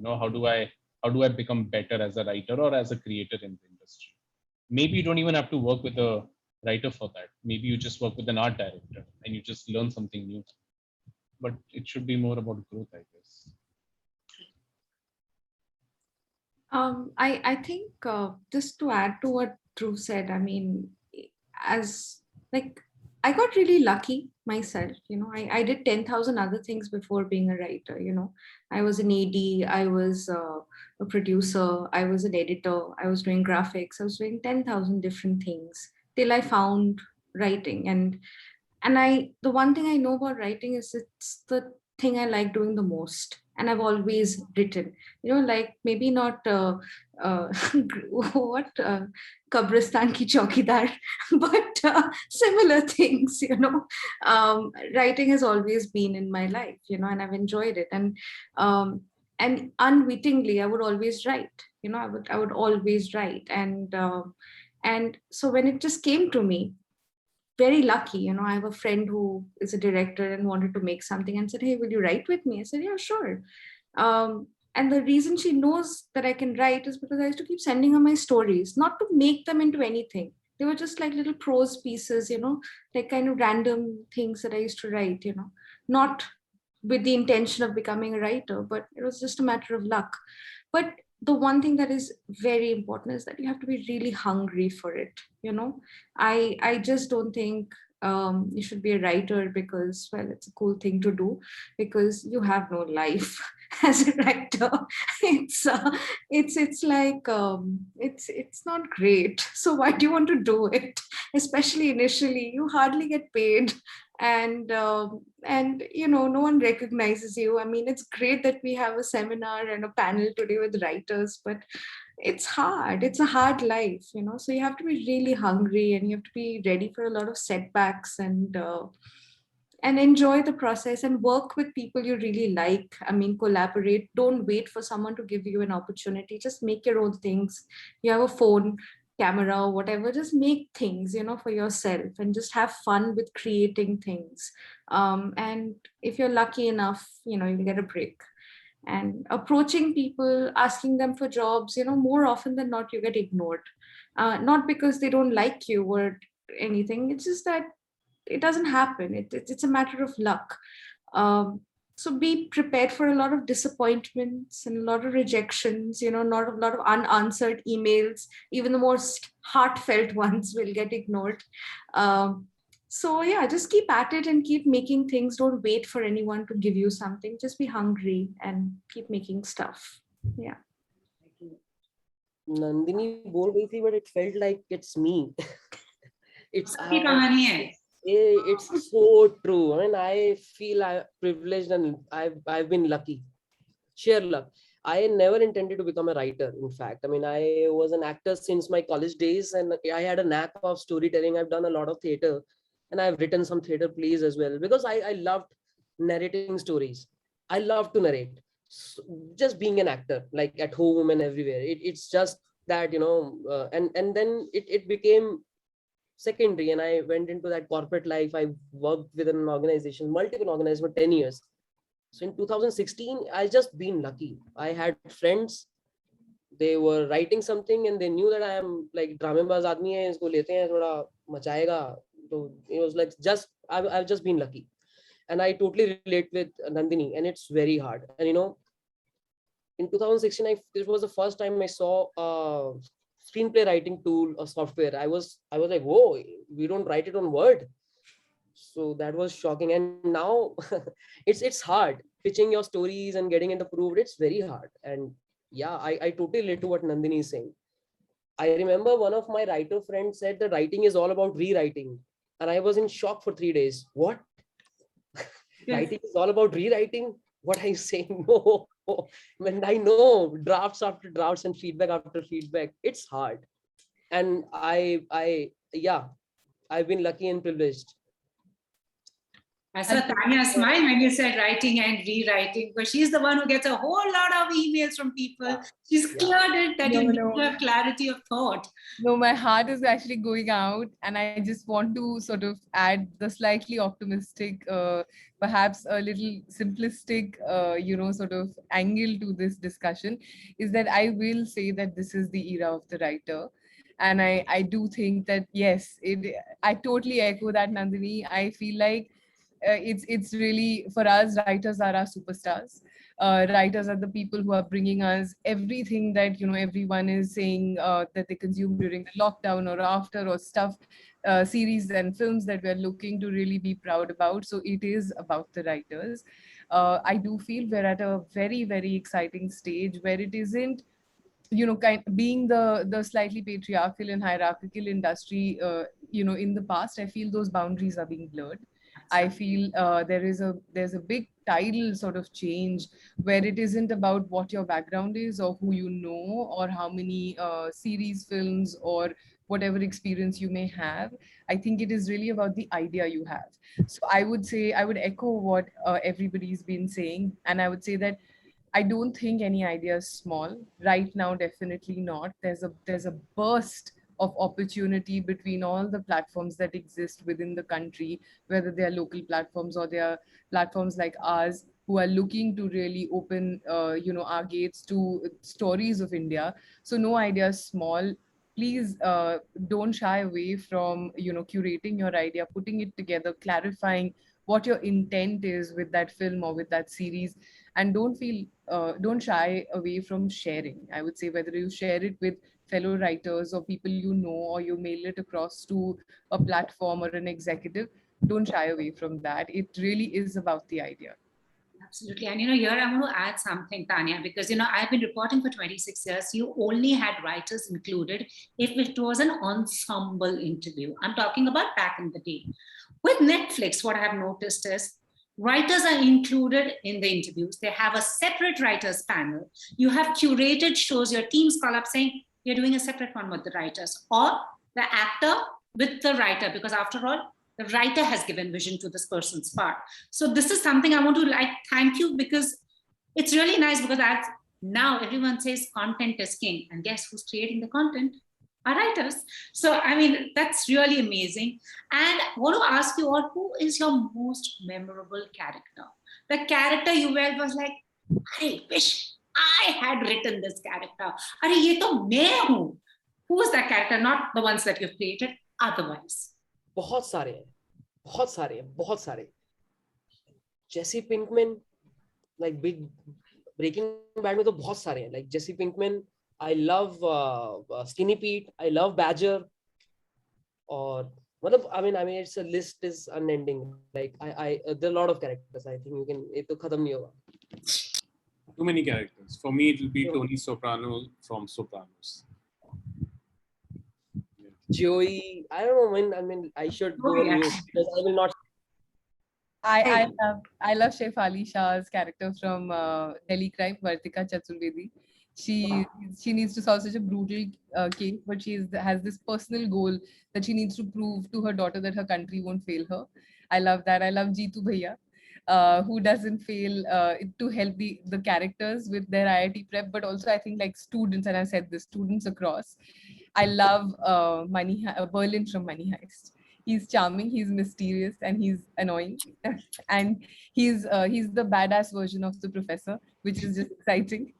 How do I become better as a writer or as a creator in the industry? Maybe you don't even have to work with a writer for that. Maybe you just work with an art director and you just learn something new. But it should be more about growth, I guess. I think just to add to what Dhruv said, I mean, I got really lucky myself. I did 10,000 other things before being a writer. I was an AD, I was a producer, I was an editor, I was doing graphics, I was doing 10,000 different things till I found writing. And the one thing I know about writing is it's the thing I like doing the most. And I've always written, like maybe not Kabristan ki Chaukidar, but similar things, writing has always been in my life, and I've enjoyed it. And unwittingly, I would always write, I would always write. And so when it just came to me, very lucky, I have a friend who is a director and wanted to make something and said, hey, will you write with me? I said, yeah, sure. And the reason she knows that I can write is because I used to keep sending her my stories, not to make them into anything. They were just like little prose pieces, like kind of random things that I used to write, not with the intention of becoming a writer, but it was just a matter of luck. But the one thing that is very important is that you have to be really hungry for it. I just don't think you should be a writer because, well, it's a cool thing to do, because you have no life as a writer. It's like it's not great. So why do you want to do it? Especially initially, you hardly get paid. And no one recognizes you. I mean, it's great that we have a seminar and a panel today with writers, but it's hard. It's a hard life, so you have to be really hungry and you have to be ready for a lot of setbacks and enjoy the process and work with people you really like. I mean, collaborate. Don't wait for someone to give you an opportunity. Just make your own things. You have a phone, camera, or whatever, just make things, for yourself and just have fun with creating things. And if you're lucky enough, you'll get a break. And approaching people, asking them for jobs, more often than not, you get ignored. Not because they don't like you or anything. It's just that it doesn't happen. It's a matter of luck. So be prepared for a lot of disappointments and a lot of rejections, not a lot of unanswered emails. Even the most heartfelt ones will get ignored. So yeah, just keep at it and keep making things. Don't wait for anyone to give you something. Just be hungry and keep making stuff. Yeah. Nandini बोल रही थी, but it felt like it's me. It's सबकी कहानी है. it's so true. I mean, I feel I'm privileged and I've been lucky. Sheer luck. I never intended to become a writer. In fact, I mean, I was an actor since my college days, and I had a knack of storytelling. I've done a lot of theater, and I've written some theater plays as well because I loved narrating stories. I love to narrate. So just being an actor, like at home and everywhere. It's just that, and then it became secondary, and I went into that corporate life. I worked with an organization, multiple organizations for 10 years. So in 2016, I just been lucky. I had friends, they were writing something and they knew that I am like dramebaz aadmi hai, isko lete hain, thoda machayega. So it was like I've just been lucky. And I totally relate with Nandini, and it's very hard. And in 2016, this was the first time I saw a screenplay writing tool or software. I was like, whoa, we don't write it on Word. So that was shocking. And now it's hard pitching your stories and getting it approved. It's very hard. And yeah, I totally relate to what Nandini is saying. I remember one of my writer friends said that writing is all about rewriting. And I was in shock for 3 days. What? Writing is all about rewriting? What are you saying? No. When I know drafts after drafts and feedback after feedback, it's hard. And I've been lucky and privileged. I saw Tanya smile when you said writing and rewriting, because she's the one who gets a whole lot of emails from people. Yeah. She's cleared it that you need No. to have clarity of thought. No, my heart is actually going out, and I just want to sort of add the slightly optimistic, perhaps a little simplistic, sort of angle to this discussion, is that I will say that this is the era of the writer. And I do think that, yes, I totally echo that, Nandini. I feel like it's really, for us, writers are our superstars. Writers are the people who are bringing us everything that everyone is saying that they consume during the lockdown or after, or stuff, series and films that we're looking to really be proud about. So it is about the writers. I do feel we're at a very, very exciting stage where it isn't being the slightly patriarchal and hierarchical industry in the past. I feel those boundaries are being blurred. I feel there's a big tidal sort of change where it isn't about what your background is or who you know or how many series, films, or whatever experience you may have. I think it is really about the idea you have. So I would echo what everybody's been saying, and I would say that I don't think any idea is small right now. Definitely not. There's a burst of opportunity between all the platforms that exist within the country, whether they are local platforms or they are platforms like ours, who are looking to really open, our gates to stories of India. So no idea is small. Please don't shy away from, curating your idea, putting it together, clarifying what your intent is with that film or with that series, and don't shy away from sharing. I would say whether you share it with fellow writers or people or you mail it across to a platform or an executive, don't shy away from that. It really is about the idea. Absolutely. And here I want to add something, Tanya, because I've been reporting for 26 years. You only had writers included if it was an ensemble interview. I'm talking about back in the day. With Netflix, what I have noticed is writers are included in the interviews. They have a separate writers panel. You have curated shows. Your teams call up saying, you're doing a separate one with the writers, or the actor with the writer, because after all, the writer has given vision to this person's part. So this is something I want to thank you, because it's really nice, because now everyone says content is king, and guess who's creating the content? Our writers. So, I mean, that's really amazing. And I want to ask you all, who is your most memorable character? The character you was like, I wish I had written this character. Are ye to main hu. Who is that character? Not the ones that you've created, otherwise. बहुत सारे हैं. Jesse Pinkman, like big Breaking Bad में तो बहुत सारे हैं. Like Jesse Pinkman, I love Skinny Pete, I love Badger. Or मतलब I mean it's a list is unending. Like there are a lot of characters. I think you can it तो खत्म नहीं होगा. Too many characters. For me, it will be Tony Soprano from Sopranos. Joey, I don't know when. I mean, I should go on mute because I will not. I love Shefali Shah's character from Delhi Crime, Vartika Chaturvedi. She needs to solve such a brutal case, but she has this personal goal that she needs to prove to her daughter that her country won't fail her. I love that. I love Jeetu Bhaiya, who doesn't fail to help the characters with their IIT prep, but also I think like students, and I said this, students across. I love Berlin from Money Heist. He's charming, he's mysterious, and he's annoying. And he's the badass version of the professor, which is just exciting.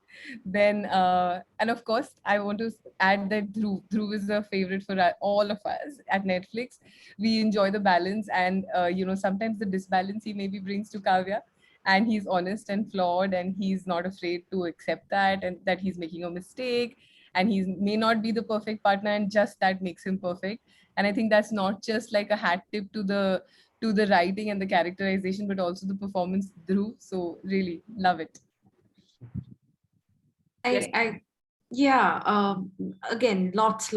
Then, and of course, I want to add that Dhruv is a favorite for all of us at Netflix. We enjoy the balance, and sometimes the disbalance he maybe brings to Kavya, and he's honest and flawed, and he's not afraid to accept that, and that he's making a mistake, and he may not be the perfect partner, and just that makes him perfect. And I think that's not just like a hat tip to the writing and the characterization, but also the performance Dhruv. So really love it. Again, lots.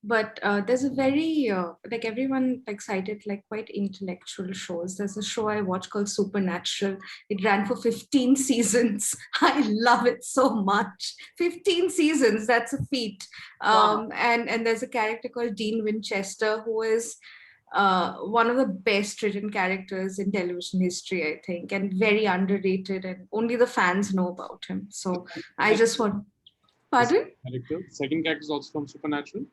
But there's a very, like everyone like cited like quite intellectual shows. There's a show I watched called Supernatural. It ran for 15 seasons. I love it so much. 15 seasons, that's a feat. Wow. And there's a character called Dean Winchester, who is one of the best written characters in television history, I think, and very underrated, and only the fans know about him. So I just want, pardon? Second character is also from Supernatural.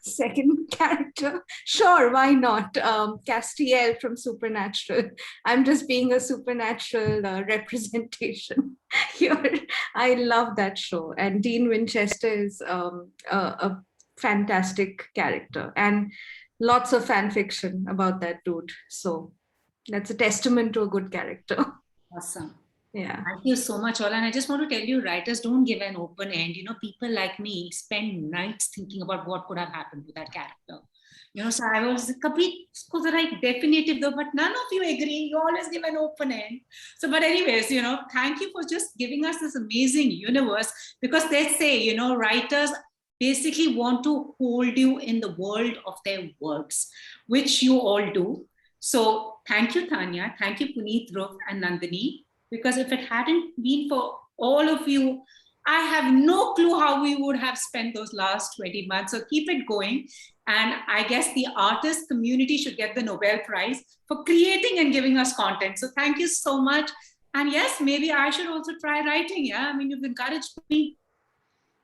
Second character, sure, why not? Castiel from Supernatural. I'm just being a Supernatural representation here. I love that show, and Dean Winchester is a fantastic character, and lots of fan fiction about that dude. So that's a testament to a good character. Awesome. Yeah. Thank you so much, all. And I just want to tell you, writers don't give an open end. People like me spend nights thinking about what could have happened to that character. So I was complete, definitive though, but none of you agree. You always give an open end. So, but anyways, thank you for just giving us this amazing universe, because they say, writers basically want to hold you in the world of their works, which you all do. So thank you, Tanya. Thank you, Punit, Dhruv, and Nandini. Because if it hadn't been for all of you, I have no clue how we would have spent those last 20 months. So keep it going. And I guess the artist community should get the Nobel Prize for creating and giving us content. So thank you so much. And yes, maybe I should also try writing. Yeah, I mean, you've encouraged me.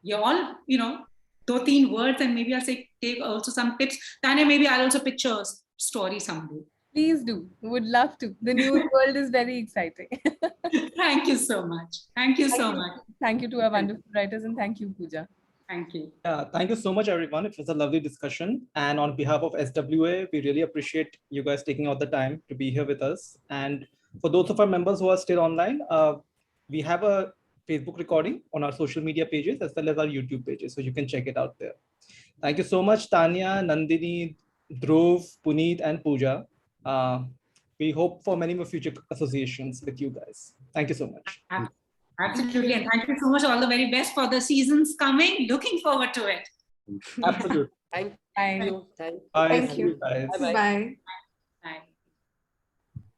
You all, 2-3 words, and maybe I'll say take also some tips. Tanya, maybe I'll also pitch a story someday. Please do. Would love to. The new world is very exciting. Thank you so much. Thank you so much. Thank you to our wonderful writers, and thank you, Pooja. Thank you. Thank you so much, everyone. It was a lovely discussion. And on behalf of SWA, we really appreciate you guys taking out the time to be here with us. And for those of our members who are still online, we have a Facebook recording on our social media pages as well as our YouTube pages, so you can check it out there. Thank you so much, Tanya, Nandini, Dhruv, Puneet, and Pooja. We hope for many more future associations with you guys. Thank you so much. Absolutely. And thank you so much. All the very best for the seasons coming. Looking forward to it. Absolutely. Thank Bye. you. Bye. Thank you. Guys. Bye.